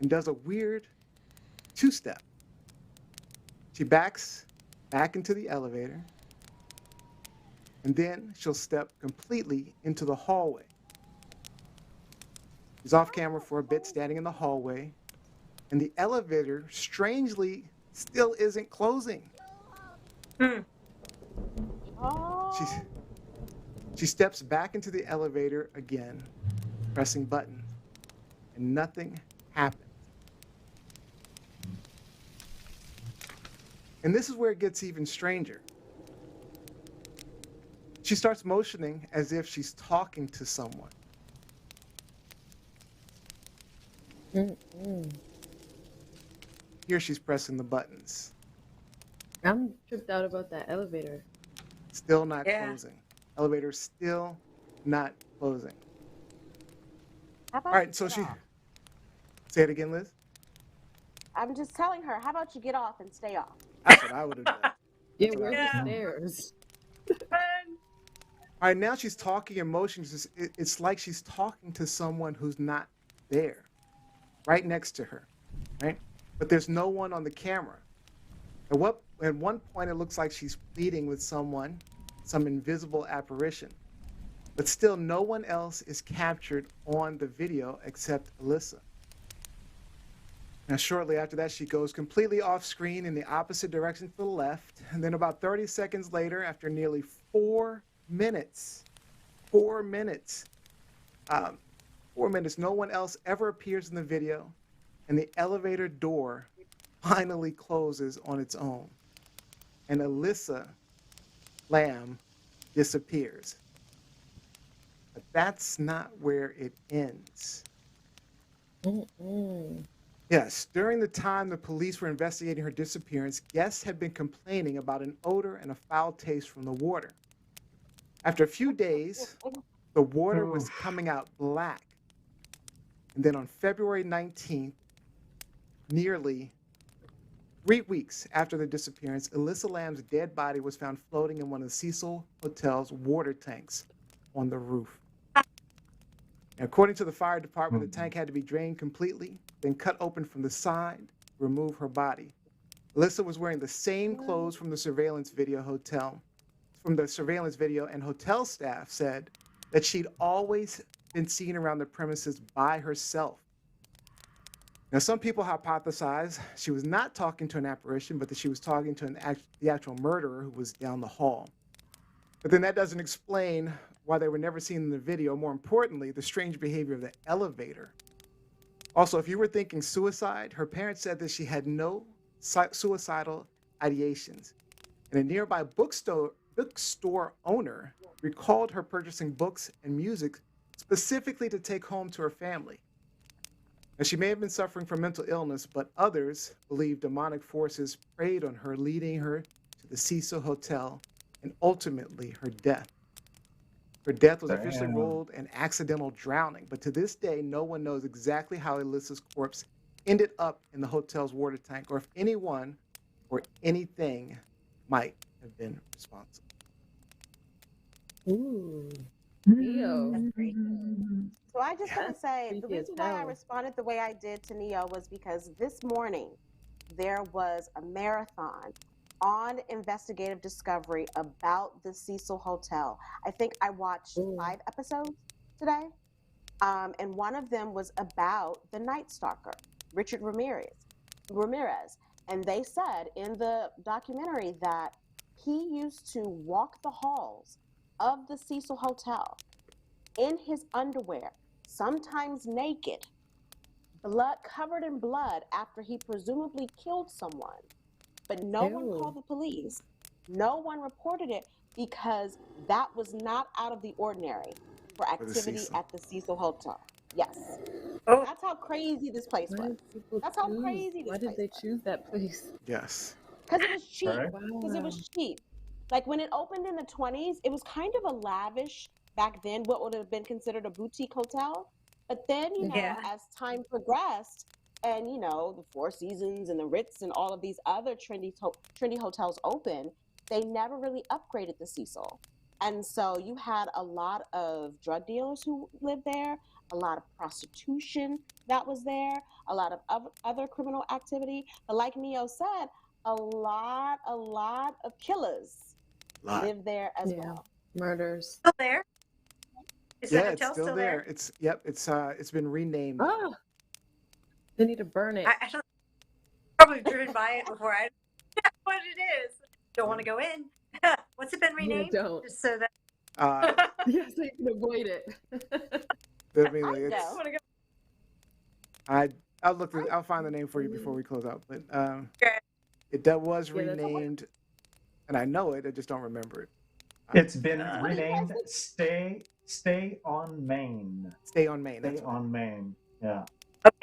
and does a weird two-step. She backs back into the elevator, and then she'll step completely into the hallway. She's off camera for a bit, standing in the hallway, and the elevator, strangely, still isn't closing. She steps back into the elevator again, pressing buttons, and nothing happens. And this is where it gets even stranger. She starts motioning as if she's talking to someone. Here she's pressing the buttons. I'm tripped out about that elevator. Still not closing. Elevator still not closing. How about All right, so she... Say it again, Liz. I'm just telling her, how about you get off and stay off? That's what I would have done. Yeah, where's the stairs? All right, now she's talking in motion. It's like she's talking to someone who's not there, right next to her, right? But there's no one on the camera. At one point, it looks like she's pleading with someone, some invisible apparition. But still, no one else is captured on the video except Alyssa. Now, shortly after that, she goes completely off screen in the opposite direction to the left. And then about 30 seconds later, after nearly 4 minutes, no one else ever appears in the video. And the elevator door finally closes on its own. And Alyssa Lamb disappears. But that's not where it ends. Yes, during the time the police were investigating her disappearance, guests had been complaining about an odor and a foul taste from the water. After a few days, the water was coming out black. And then on February 19th, nearly 3 weeks after the disappearance, Alyssa Lamb's dead body was found floating in one of the Cecil Hotel's water tanks on the roof. Now, according to the fire department, the tank had to be drained completely, then cut open from the side to remove her body. Alyssa was wearing the same clothes from the surveillance video, and hotel staff said that she'd always been seen around the premises by herself. Now, some people hypothesize she was not talking to an apparition, but that she was talking to the actual murderer who was down the hall. But then that doesn't explain why they were never seen in the video. More importantly, the strange behavior of the elevator. Also, if you were thinking suicide, her parents said that she had no suicidal ideations. And a nearby bookstore owner recalled her purchasing books and music specifically to take home to her family. And she may have been suffering from mental illness, but others believe demonic forces preyed on her, leading her to the Cecil Hotel and ultimately her death. Her death was officially ruled an accidental drowning, but to this day, no one knows exactly how Alyssa's corpse ended up in the hotel's water tank or if anyone or anything might have been responsible. Ooh. Neo. That's great. So I just want to say the Creepy as reason why I hell. responded the way I did to Neo was because this morning there was a marathon on investigative discovery about the Cecil Hotel. I think I watched 5 episodes today, and one of them was about the Night Stalker, Richard Ramirez, and they said in the documentary that he used to walk the halls of the Cecil Hotel in his underwear, sometimes naked, blood covered in blood after he presumably killed someone. But no one called the police. No one reported it because that was not out of the ordinary for activity at the Cecil Hotel. Yes. Oh. That's how crazy this place was. That's how crazy this Why did they choose that place? Yes. Because it was cheap. Right. Because it was cheap. Like when it opened in the 20s, it was kind of a lavish, back then, what would have been considered a boutique hotel. But then, you know, as time progressed, and you know, the Four Seasons and the Ritz and all of these other trendy hotels open, they never really upgraded the Cecil. And so you had a lot of drug dealers who lived there, a lot of prostitution that was there, a lot of other criminal activity. But like Neo said, a lot of killers live there as well. Murders. Still there? Is the hotel it's still there. It's been renamed. Oh, they need to burn it. I actually probably driven by it before. I know what it is. Don't want to go in. What's it been renamed? Don't. Just so that. Yes, they can avoid it. I mean, like, I don't want to go. I'll find the name for you before we close out. But Okay. that was renamed, and I know it. I just don't remember it. It's been renamed Stay on Main. Stay on Main. Stay on Main. Yeah.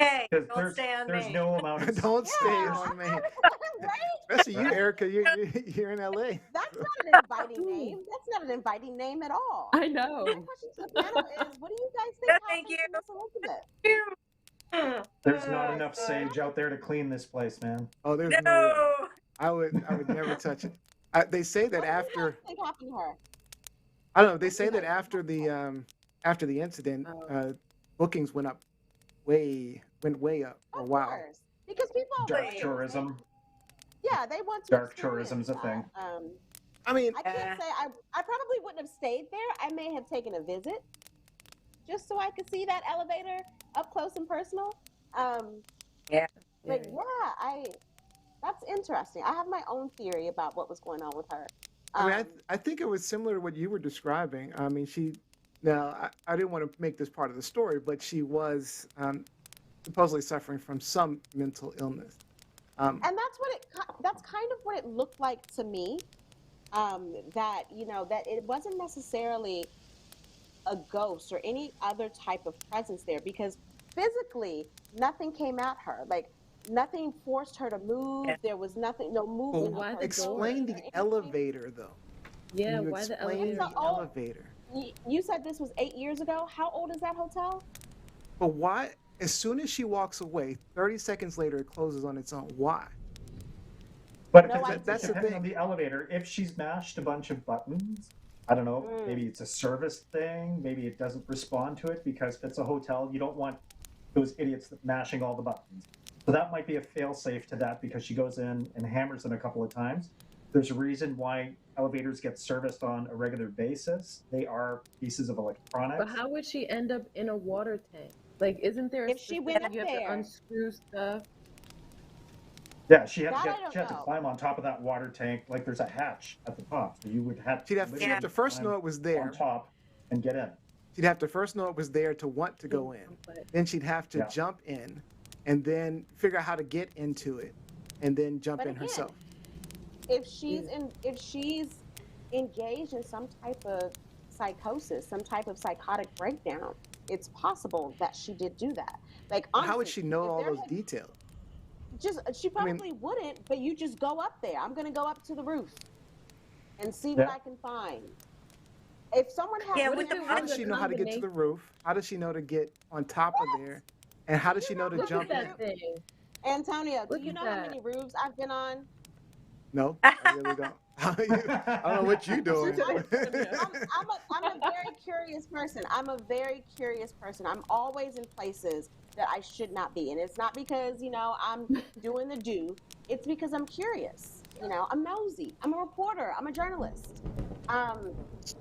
Okay. Because Don't stay on there's me. no amount of Don't stay on Main. Especially you, Erica. You're in LA. That's not an inviting name. That's not an inviting name at all. I know. My question to the panel is, what do you guys think Thank happened you. to Miss Elizabeth? There's not enough sage out there to clean this place, man. Oh, there's no way. I would never touch it. They say that after. What do you think happened to her? I don't know. They say that after the incident, bookings went way up for a while. Course. Because people Dark tourism. Yeah, they want to. Dark tourism's a thing. I mean, I can't say I probably wouldn't have stayed there. I may have taken a visit just so I could see that elevator up close and personal. Yeah. But yeah, that's interesting. I have my own theory about what was going on with her. I mean, I think it was similar to what you were describing. I mean, I didn't want to make this part of the story, but she was supposedly suffering from some mental illness. And that's kind of what it looked like to me. That it wasn't necessarily a ghost or any other type of presence there, because physically nothing came at her. Like nothing forced her to move. Yeah. There was nothing, no movement. Well, explain the elevator, though. Yeah, why the elevator? You said this was 8 years ago. How old is that hotel? But why? As soon as she walks away, 30 seconds later, it closes on its own. Why? But that's the thing. On the elevator, if she's mashed a bunch of buttons, I don't know, maybe it's a service thing, maybe it doesn't respond to it, because if it's a hotel, you don't want those idiots mashing all the buttons. So that might be a fail-safe to that, because she goes in and hammers them a couple of times. There's a reason why elevators get serviced on a regular basis. They are pieces of electronics. But how would she end up in a water tank? Like, isn't there if she went up you have there to unscrew stuff? Yeah, she had to climb on top of that water tank. Like there's a hatch at the top, so you would have. She'd have to first know it was there on top and get in. She'd have to first know it was there to want to go in. Then she'd have to jump in, and then figure out how to get into it, and then jump in herself. If she's engaged in some type of psychosis, some type of psychotic breakdown. It's possible that she did do that. Like, honestly, How would she know if all there those had details? she I mean, probably wouldn't, but you just go up there. I'm gonna go up to the roof and see what Yeah. I can find. If someone had Yeah, What with if the it how was does a she know how to get to the combination? roof? How does she know to get on top of there? And how does she know to Look at jump in? that thing. Antonio, do Look you at know how that. many roofs I've been on? No, I really don't. I don't know what you're doing. I'm a very curious person. I'm a very curious person. I'm always in places that I should not be. And it's not because, I'm doing the do. It's because I'm curious. I'm nosy. I'm a reporter. I'm a journalist.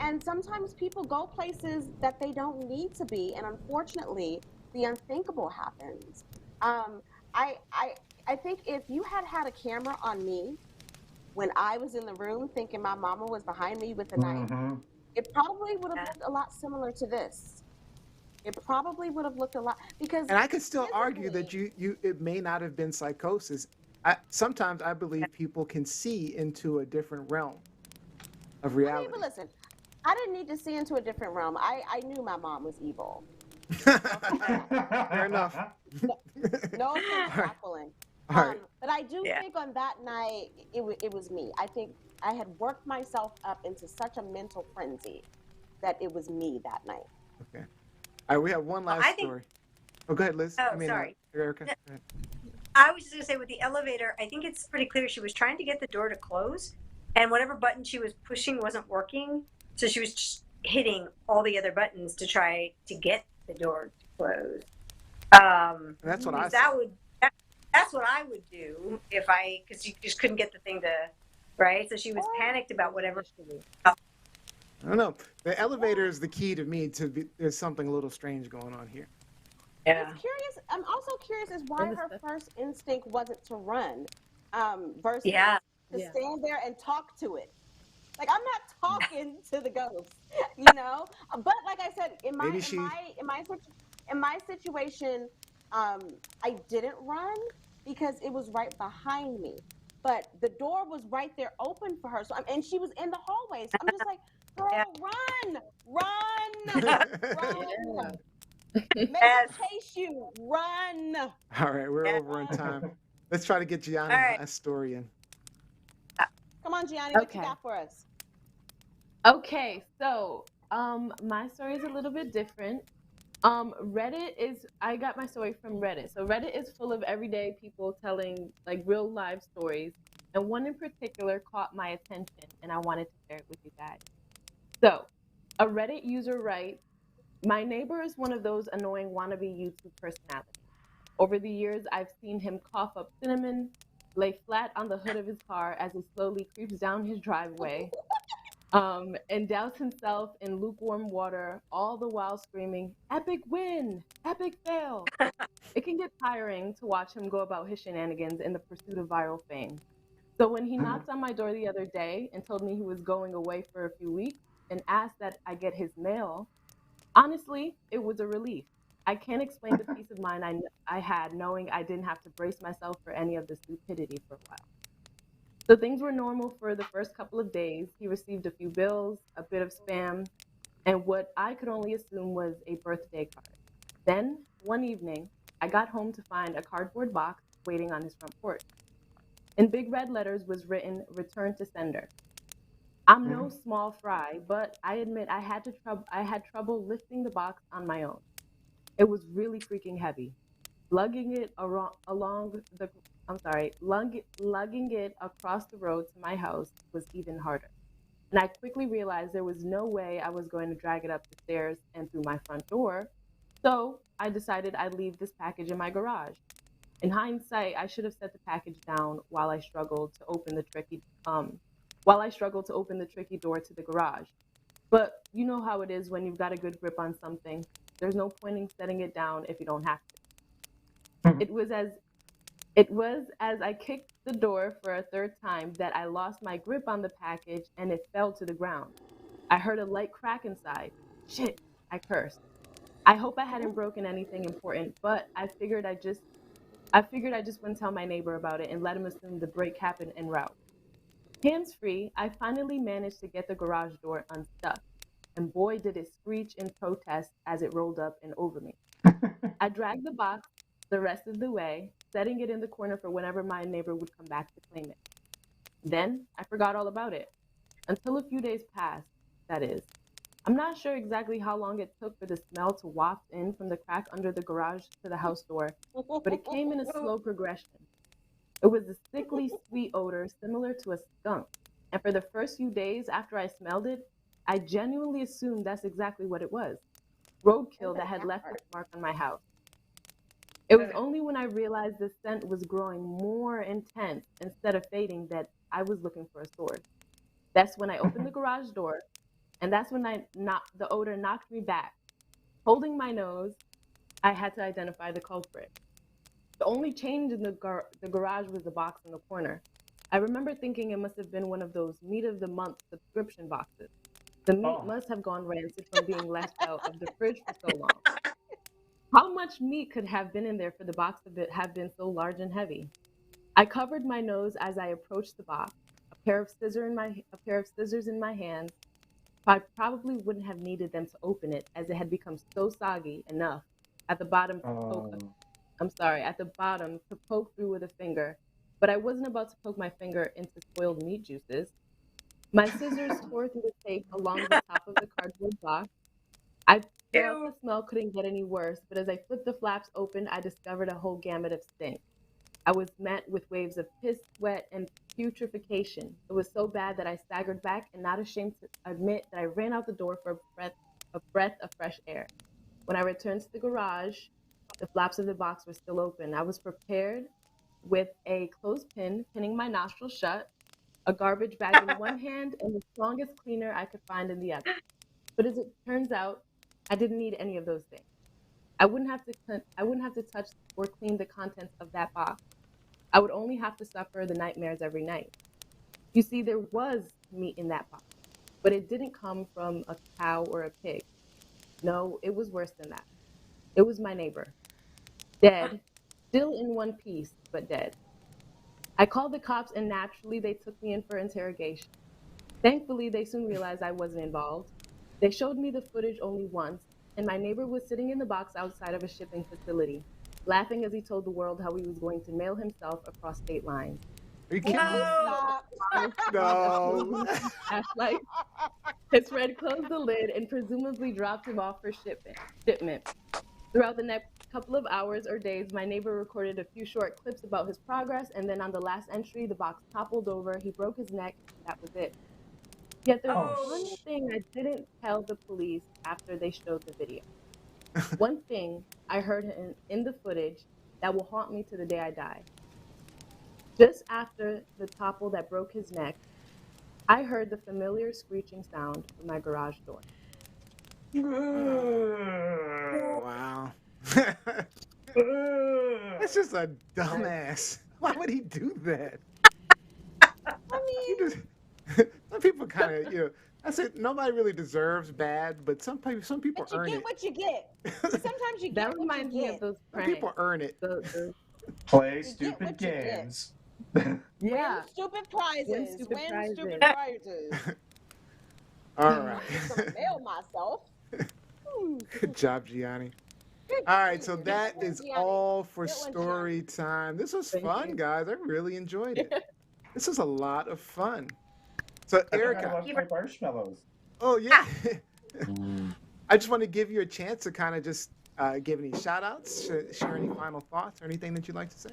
And sometimes people go places that they don't need to be. And unfortunately, the unthinkable happens. I, I, I think if you had a camera on me when I was in the room thinking my mama was behind me with a knife, Mm-hmm. it probably would have looked a lot similar to this. It probably would have looked a lot because And I could still argue physically, that it may not have been psychosis. Sometimes I believe people can see into a different realm of I mean, reality. but listen, I didn't need to see into a different realm. I knew my mom was evil. Fair enough. No offense, All right. Jacqueline. All right. But I do Yeah. think on that night, it was me. I think I had worked myself up into such a mental frenzy that it was me that night. Okay. All right. We have one Well, last I think- story. Oh, go ahead, Liz. Oh, sorry. Erica. No. Go ahead. I was just gonna say with the elevator, I think it's pretty clear she was trying to get the door to close, and whatever button she was pushing wasn't working, so she was just hitting all the other buttons to try to get the door to close. And that's what I Because saw. that's what I would do because you just couldn't get the thing to, right? So she was panicked about whatever. I don't know. The elevator is the key to me. There's something a little strange going on here. Yeah. It's curious. I'm also curious as why her first instinct wasn't to run, versus Yeah. to Yeah. stand there and talk to it. Like, I'm not talking to the ghost, But like I said, in my situation, I didn't run because it was right behind me, but the door was right there open for her. So and she was in the hallway. So I'm just like, girl, run. Make her chase you. Run. All right, we're over on time. Let's try to get Gianna's last story in. Come on, Gianni, what you got for us? Okay, so my story is a little bit different. I got my story from Reddit. So Reddit is full of everyday people telling like real live stories, and one in particular caught my attention, and I wanted to share it with you guys. So, a Reddit user writes, "My neighbor is one of those annoying wannabe YouTube personalities. Over the years, I've seen him cough up cinnamon, lay flat on the hood of his car as he slowly creeps down his driveway, and douse himself in lukewarm water, all the while screaming, 'Epic win! Epic fail!' It can get tiring to watch him go about his shenanigans in the pursuit of viral fame. So when he knocked on my door the other day and told me he was going away for a few weeks and asked that I get his mail, honestly, it was a relief. I can't explain the peace of mind I had knowing I didn't have to brace myself for any of the stupidity for a while. So things were normal for the first couple of days. He received a few bills, a bit of spam, and what I could only assume was a birthday card. Then, one evening, I got home to find a cardboard box waiting on his front porch. In big red letters was written, 'Return to sender.' I'm no small fry, but I admit I had trouble lifting the box on my own. It was really freaking heavy. Lugging it lugging it across the road to my house was even harder. And I quickly realized there was no way I was going to drag it up the stairs and through my front door. So I decided I'd leave this package in my garage. In hindsight, I should have set the package down while I struggled to open the tricky door to the garage. But you know how it is when you've got a good grip on something. There's no point in setting it down if you don't have to. It was as I kicked the door for a third time that I lost my grip on the package and it fell to the ground. I heard a light crack inside. Shit, I cursed. I hope I hadn't broken anything important, but I figured I just wouldn't tell my neighbor about it and let him assume the break happened en route. Hands-free, I finally managed to get the garage door unstuck. and boy, did it screech in protest as it rolled up and over me. I dragged the box the rest of the way, setting it in the corner for whenever my neighbor would come back to claim it. Then I forgot all about it, until a few days passed, that is. I'm not sure exactly how long it took for the smell to waft in from the crack under the garage to the house door, but it came in a slow progression. It was a sickly sweet odor similar to a skunk, and for the first few days after I smelled it, I genuinely assumed that's exactly what it was. Roadkill that had left its mark on my house. It was only when I realized the scent was growing more intense instead of fading that I was looking for a source. That's when I opened the garage door, and that's when the odor knocked me back. Holding my nose, I had to identify the culprit. The only change in the garage was the box in the corner. I remember thinking it must have been one of those meat of the month subscription boxes. The meat must have gone rancid from being left out of the fridge for so long. How much meat could have been in there for the box to have been so large and heavy? I covered my nose as I approached the box, a pair of scissors in my hands. I probably wouldn't have needed them to open it, as it had become so soggy enough at the bottom to poke through with a finger, but I wasn't about to poke my finger into spoiled meat juices. My scissors tore through the tape along the top of the cardboard box. I thought the smell couldn't get any worse, but as I flipped the flaps open, I discovered a whole gamut of stink. I was met with waves of piss, sweat, and putrefaction. It was so bad that I staggered back and, not ashamed to admit, that I ran out the door for a breath of fresh air. When I returned to the garage, the flaps of the box were still open. I was prepared with a clothespin pinning my nostrils shut, a garbage bag in one hand, and the strongest cleaner I could find in the other. But as it turns out, I didn't need any of those things. I wouldn't have to touch or clean the contents of that box. I would only have to suffer the nightmares every night. You see, there was meat in that box, but it didn't come from a cow or a pig. No, it was worse than that. It was my neighbor. Dead, still in one piece, but dead. I called the cops, and naturally they took me in for interrogation. Thankfully, they soon realized I wasn't involved. They showed me the footage only once, and my neighbor was sitting in the box outside of a shipping facility, laughing as he told the world how he was going to mail himself across state lines. Are you kidding me? No. Flashlight. His friend closed the lid and presumably dropped him off for shipment. Throughout the next couple of hours or days, my neighbor recorded a few short clips about his progress, and then on the last entry, the box toppled over, he broke his neck, that was it. Yet there was one thing I didn't tell the police after they showed the video. One thing I heard in the footage that will haunt me to the day I die. Just after the topple that broke his neck, I heard the familiar screeching sound from my garage door. Wow. That's just a dumbass. Why would he do that? I mean, some people kind of, that's it. Nobody really deserves bad, but some people earn it. But you get what you get. Sometimes you get That reminds me of those pranks. Some people earn it. Play stupid games. Yeah. Win stupid prizes. Win stupid prizes. All right. Mail myself. Good job, Gianni. All right, so that is all for story time. This was fun, guys. I really enjoyed it. This was a lot of fun. So, Erika. I love marshmallows. Oh, yeah. I just want to give you a chance to kind of just give any shout outs, share any final thoughts, or anything that you'd like to say.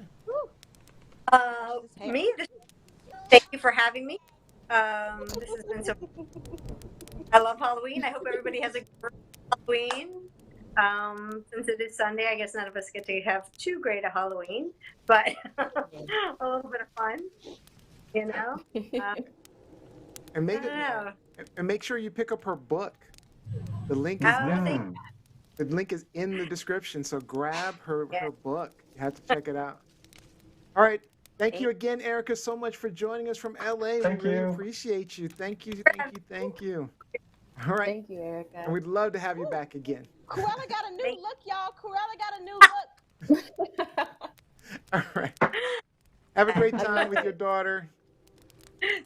Thank you for having me. This has been so. I love Halloween. I hope everybody has a great Halloween. Since it is Sunday, I guess none of us get to have too great a Halloween, but a little bit of fun, And make sure you pick up her book. The link is in the description, so grab her book. You have to check it out. All right. Thank you again, Erika, so much for joining us from LA. We really appreciate you. Thank you. All right. Thank you, Erika. And we'd love to have you back again. Cruella got a new look, y'all. Cruella got a new look. All right. Have a great time with your daughter.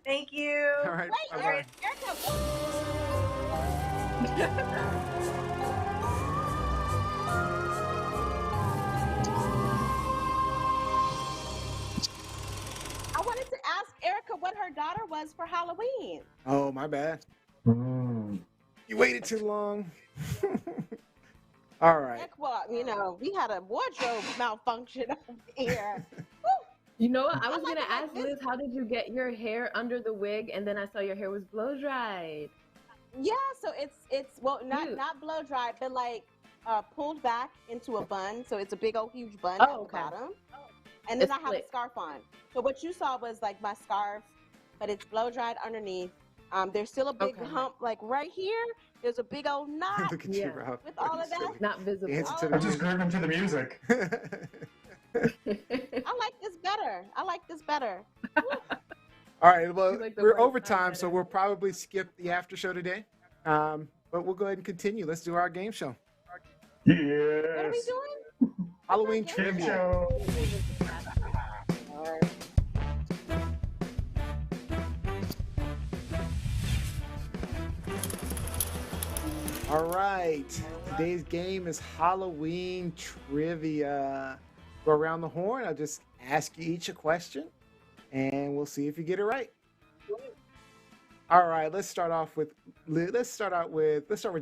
Thank you. All right. Wait, Erika. I wanted to ask Erica what her daughter was for Halloween. Oh, my bad. You waited too long. All right. Heck, well, you know, we had a wardrobe malfunction over here. You know what? I was like gonna it like ask this. Liz, how did you get your hair under the wig? And then I saw your hair was blow dried. Yeah, so it's well Cute. not blow dried, but like pulled back into a bun. So it's a big old huge bun Oh, at the okay. bottom. And then It's I have split. a scarf on. So what you saw was like my scarf, but it's blow dried underneath. There's still a big Okay. hump like right here. There's a big old knot Look at you, Yeah. Rob. with all of that. Not visible. Dancing to Oh. the I'm just grooving to the music. I like this better. I like this better. All right, well, You like the we're white over side time, so better. we'll probably skip the after show today. But we'll go ahead and continue. Let's do our game show. What are we Yes. doing? Halloween Game Game trivia. show. All right, today's game is Halloween trivia. Go around the horn. I'll just ask you each a question, and we'll see if you get it right. All right, let's start with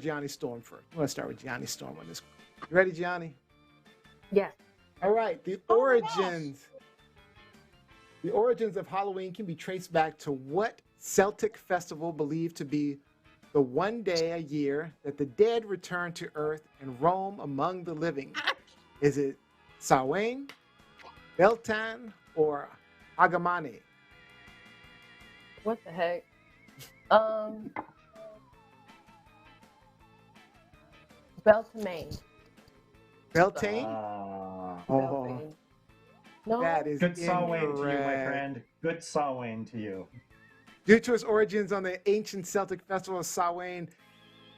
Gianni Storm first. Let's start with Gianni Storm on this. You ready, Gianni? Yeah. All right, the Oh my origins of Halloween can be traced back to what Celtic festival believed to be the one day a year that the dead return to Earth and roam among the living. Is it Samhain, Beltan, or Agamani? What the heck? Beltane. Beltane? Ah. Oh, Beltane. No. that is Good Samhain to you, my incorrect. friend. Good Samhain to you. Due to its origins on the ancient Celtic festival of Samhain,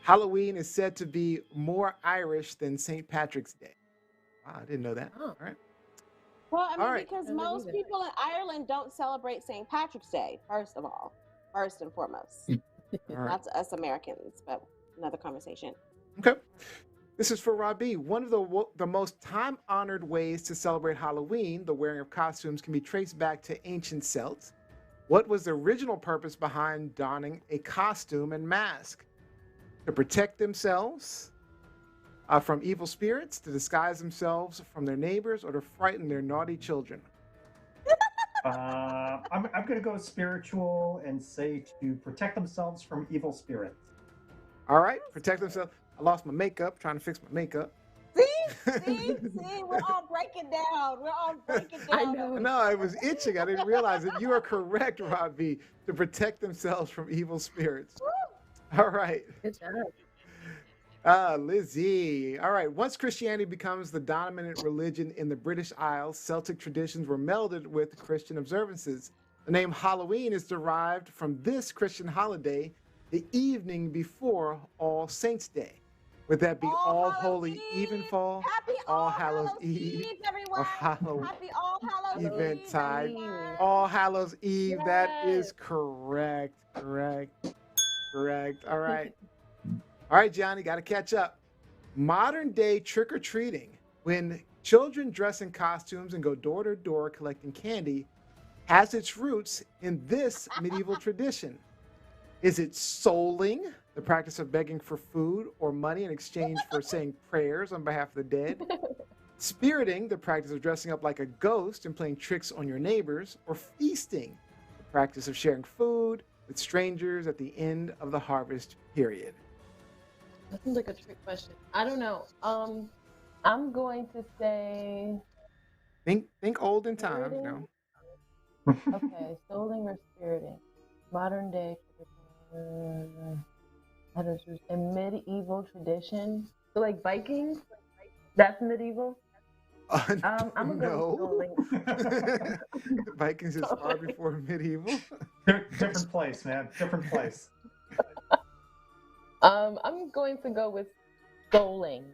Halloween is said to be more Irish than St. Patrick's Day. Wow, I didn't know that. Oh. All right. Well, I mean, All right. because I didn't most either. people in Ireland don't celebrate St. Patrick's Day, first of all, first and foremost. All right. Not to us Americans, but another conversation. Okay. This is for Robbie. One of the most time-honored ways to celebrate Halloween, the wearing of costumes, can be traced back to ancient Celts. What was the original purpose behind donning a costume and mask? To protect themselves from evil spirits, to disguise themselves from their neighbors, or to frighten their naughty children? I'm going to go spiritual and say to protect themselves from evil spirits. All right, protect themselves. I lost my makeup, trying to fix my makeup. See, we're all breaking down. We're all breaking down. I know. No, I was itching. I didn't realize it. You are correct, Robbie, to protect themselves from evil spirits. All right. Good job. Lizzie. All right. Once Christianity becomes the dominant religion in the British Isles, Celtic traditions were melded with Christian observances. The name Halloween is derived from this Christian holiday, the evening before All Saints' Day. Would that be All Holy Evenfall, Happy All Hallows Eve, everyone. or Halloween Happy All Hallows Event Eve, tide? everyone. All Hallows Eve. That is Yes. correct. All right. All right, Johnny, got to catch up. Modern day trick or treating, when children dress in costumes and go door to door collecting candy, has its roots in this medieval tradition. Is it souling, the practice of begging for food or money in exchange for saying prayers on behalf of the dead? Spiriting, the practice of dressing up like a ghost and playing tricks on your neighbors? Or feasting, the practice of sharing food with strangers at the end of the harvest period? That seems like a trick question. I don't know. I'm going to say Think olden times now. okay, souling or spiriting. Modern day a medieval tradition. So like Vikings? That's medieval? I'm gonna go with souling. Vikings is far before medieval. Different place, man. Different place. I'm going to go with souling.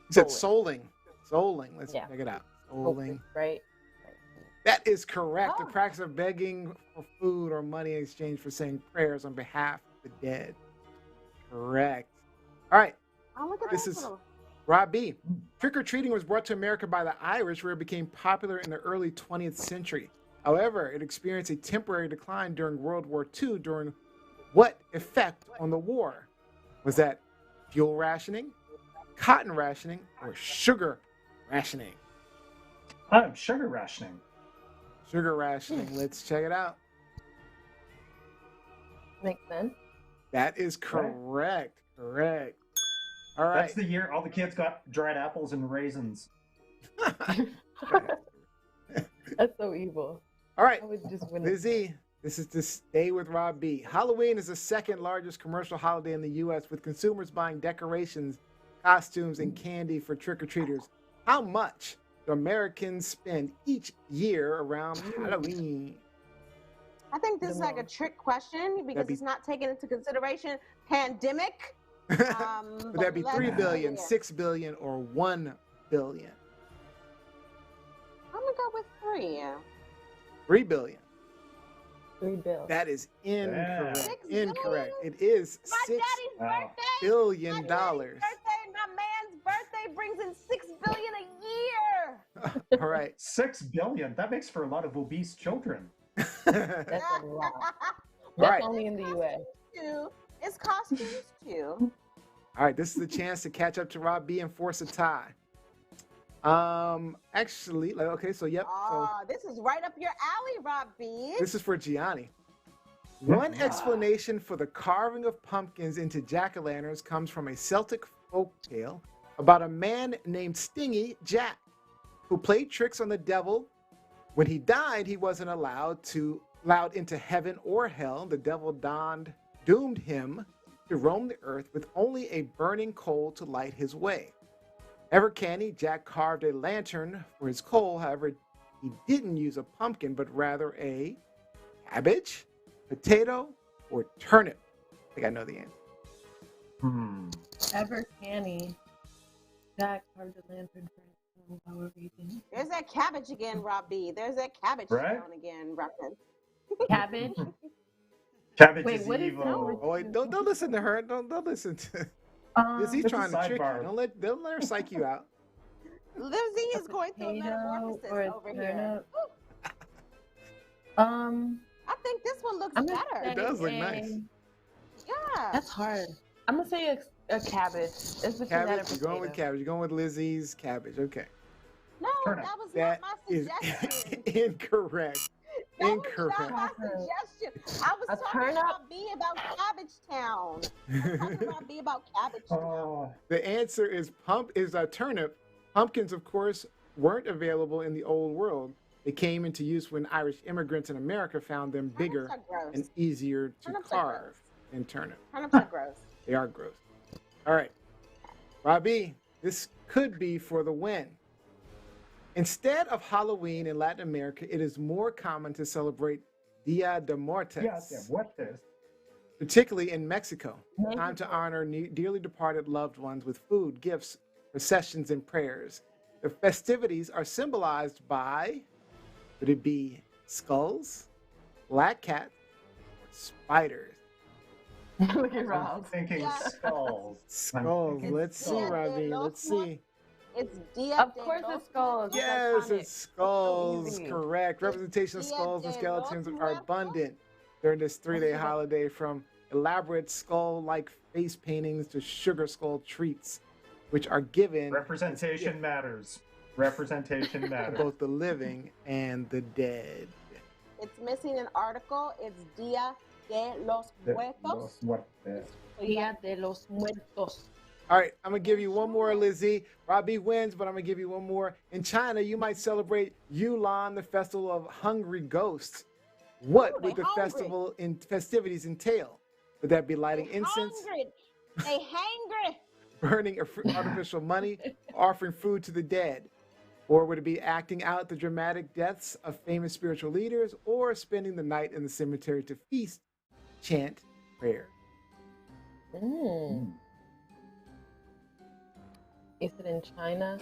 He said souling. Souling. Let's Yeah. check it out. Hopefully, Souling. right? That is correct. The Oh. practice of begging for food or money in exchange for saying prayers on behalf of the dead. correct. All right. Oh, look at This this is little. Rob B. Trick-or-treating was brought to America by the Irish, where it became popular in the early 20th century. However, it experienced a temporary decline during World War II. During what effect on the war? Was that fuel rationing, cotton rationing, or sugar rationing? Sugar rationing. Sugar rationing. Let's check it out. Makes sense. That is correct. Correct. All right. That's the year all the kids got dried apples and raisins. That's so evil. All right. I would just win it. Lizzie, this is to stay with Rob B. Halloween is the second largest commercial holiday in the U.S., with consumers buying decorations, costumes, and candy for trick-or-treaters. How much do Americans spend each year around Halloween? I think this is like a trick question because it's not taking into consideration pandemic. Would that be 3 billion, yeah. 6 billion, or 1 billion? I'm gonna go with 3. 3 billion. 3 bills. That is incorrect. 6 Incorrect. billion? It is My $6 daddy's birthday. billion. My daddy's birthday. My man's birthday brings in 6 billion a year. All right. 6 billion. That makes for a lot of obese children. That's a lot. That's Right. only in the U.S. It's costumes too. All right, this is the chance to catch up to Rob B and force a tie. Actually, okay, so yep. So This is right up your alley, Rob B. this is for Gianni. One explanation for the carving of pumpkins into jack-o'-lanterns comes from a Celtic folk tale about a man named Stingy Jack, who played tricks on the devil. When he died, he wasn't allowed into heaven or hell. The devil doomed him to roam the earth with only a burning coal to light his way. Ever canny, Jack carved a lantern for his coal. However, he didn't use a pumpkin, but rather a cabbage, potato, or turnip. I think I know the answer. Ever canny. Jack carved a lantern for his however he did. There's that cabbage again, Rob B. There's that cabbage Right? town again, reference. Cabbage. Cabbage Wait, is what is evil. that? Oh, wait, don't listen to her. Don't listen to. He's It's a trying to trick you. sidebar. Don't let her psych you out. Lizzie is going through a metamorphosis or a over here. turnip. I think this one looks I'm gonna better. It does look say nice. Yeah. That's hard. I'm gonna say a cabbage. It's between that Cabbage. and You're going with potato. cabbage. You're going with Lizzie's cabbage. Okay. No, Turnip. that was That not my is suggestion. incorrect. That Incorrect. was not my suggestion. I was A talking turnip? about B about Cabbage Town. I was talking about B about Cabbage Town. Oh, The answer is a turnip. Pumpkins, of course, weren't available in the old world. They came into use when Irish immigrants in America found them bigger Turnips are gross. and easier to Turnips are carve gross. than turnip. Turnips are gross. They are gross. All right. Robbie, this could be for the win. Instead of Halloween in Latin America, it is more common to celebrate Dia de Muertos, what is? particularly in Mexico. Time to honor dearly departed loved ones with food, gifts, processions, and prayers. The festivities are symbolized by, would it be skulls, black cats, or spiders? Look at I'm Rob. thinking Yeah. skulls. Skulls. It's Let's see, Dia de Robbie. los Let's see. It's Dia Of de course los it's skulls. Muertos. Yes, iconic. it's skulls. easy. Correct. Representation of Dia skulls and de skeletons los are Muertos. abundant during this 3-day holiday, from elaborate skull-like face paintings to sugar skull treats, which are given Representation matters. Representation to matters. both the living and the dead. It's missing an article. It's Dia de los Muertos. Dia de los Muertos. All right, I'm gonna give you one more, Lizzie. Robbie wins, but I'm gonna give you one more. In China, you might celebrate Yulan, the festival of hungry ghosts. What Ooh, would they the hungry. festivities entail? Would that be lighting They incense, hungry. They hangry. burning artificial money, offering food to the dead? Or would it be acting out the dramatic deaths of famous spiritual leaders, or spending the night in the cemetery to feast, chant, prayer? Is it in China?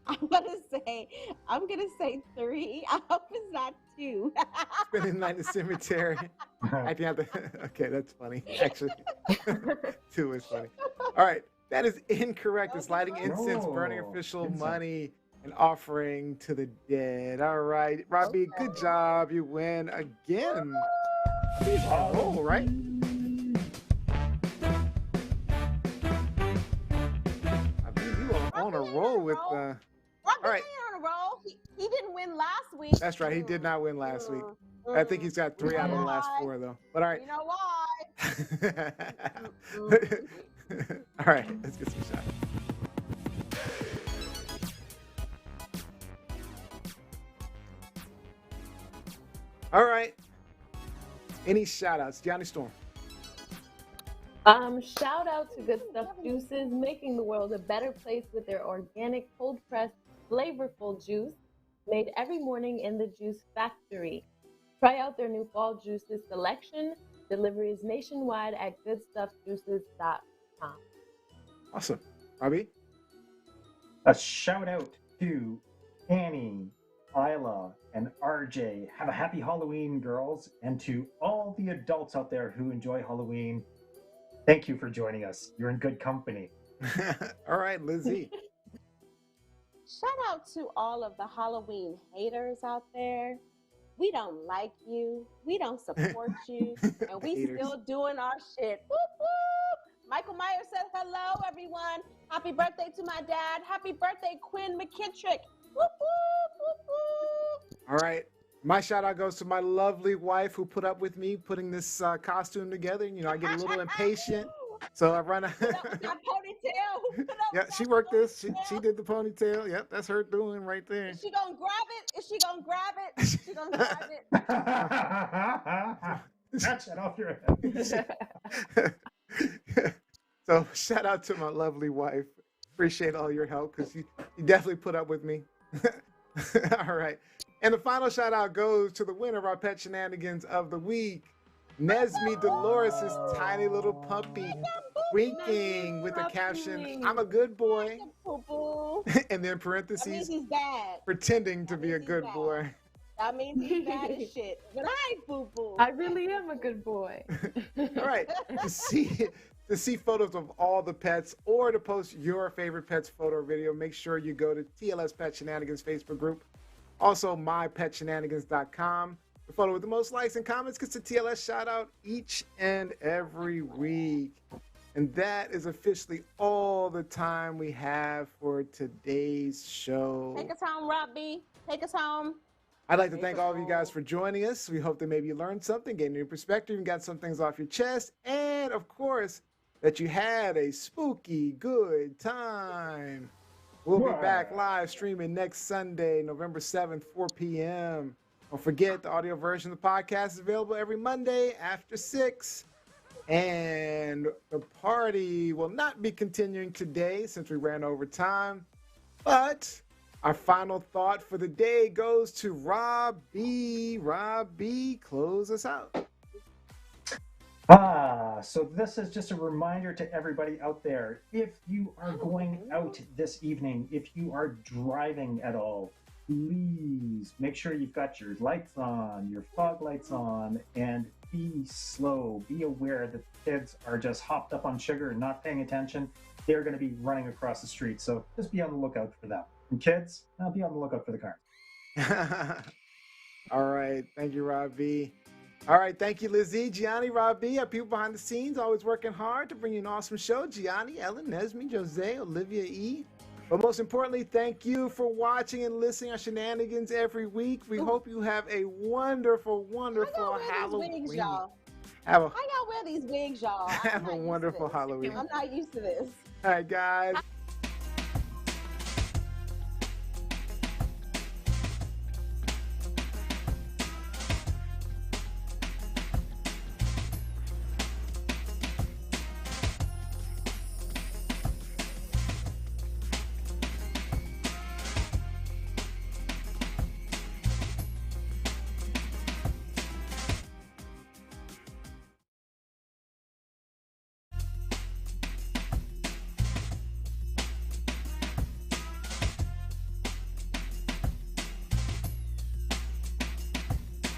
I'm gonna say 3. I hope it's not 2. Spending the night in the cemetery Acting out the. Okay, that's funny. Actually, 2 is funny. All right, that is incorrect. It's lighting incense, burning No, official incense. money, and offering to the dead. All right, Robbie, good job. You win again. He's on a roll, right? I believe you are on a roll with. Robbie all right. ain't on a roll. He didn't win last week. That's right. He did not win last week. I think he's got 3 out of the last 4, though. But all right. You know why? All right, let's get some shots. All right. Any shout outs? Gianni Storm. Shout out to Good Stuff Juices, making the world a better place with their organic, cold pressed, flavorful juice made every morning in the Juice Factory. Try out their new fall juices selection. Delivery is nationwide at goodstuffjuices.com. Awesome. Robbie? A shout out to Annie, Isla, and RJ. Have a happy Halloween, girls. And to all the adults out there who enjoy Halloween, thank you for joining us. You're in good company. All right, Lizzie. Shout out to all of the Halloween haters out there. We don't like you. We don't support you. And we Haters. still doing our shit. Whoop, whoop. Michael Myers said hello, everyone. Happy birthday to my dad. Happy birthday, Quinn McKittrick. Whoop, whoop, whoop, whoop. All right. My shout out goes to my lovely wife who put up with me putting this costume together. You know, I get a little impatient. So I run. Put up with that ponytail. Put up Yeah, with she that worked this. ponytail. She did the ponytail. Yep, that's her doing right there. Is she gonna grab it? Is she gonna grab it? Is she gonna grab it? Snatch that off your head. So shout out to my lovely wife. Appreciate all your help because you definitely put up with me. All right. And the final shout out goes to the winner of our Pet Shenanigans of the week, Nesme Dolores' tiny little puppy, winking with the caption, "I'm a good boy," Poo-poo. and then That means parentheses, he's bad. pretending to That be a means he's good bad. boy. That means he's bad as shit. But I ain't boo-boo. I really am a good boy. All right. To see photos of all the pets or to post your favorite pet's photo or video, make sure you go to TLS Pet Shenanigans Facebook group. Also, mypetshenanigans.com. The photo with the most likes and comments gets a TLS shout out each and every week. And that is officially all the time we have for today's show. Take us home, Robbie. Take us home. I'd like to thank all of you guys for joining us. We hope that maybe you learned something, gained a new perspective, and got some things off your chest. And of course, that you had a spooky good time. We'll be back live streaming next Sunday, November 7th, 4 p.m. Don't forget, the audio version of the podcast is available every Monday after 6. And the party will not be continuing today since we ran over time. But our final thought for the day goes to Rob B. Rob B, close us out. So this is just a reminder to everybody out there. If you are going out this evening, if you are driving at all, please make sure you've got your lights on, your fog lights on, and be slow. Be aware that kids are just hopped up on sugar and not paying attention. They're going to be running across the street, so just be on the lookout for them. And kids, now be on the lookout for the cars. All right. Thank you, Rob B. All right. Thank you, Lizzie, Gianni, Rob B. Our people behind the scenes, always working hard to bring you an awesome show. Gianni, Ellen, Nesme, Jose, Olivia E. But most importantly, thank you for watching and listening to Shenanigans every week. We hope you have a wonderful, wonderful Halloween. Wigs, y'all. Have a, I gotta wear these wigs, y'all. have a wonderful Halloween. I'm not used to this. All right, guys.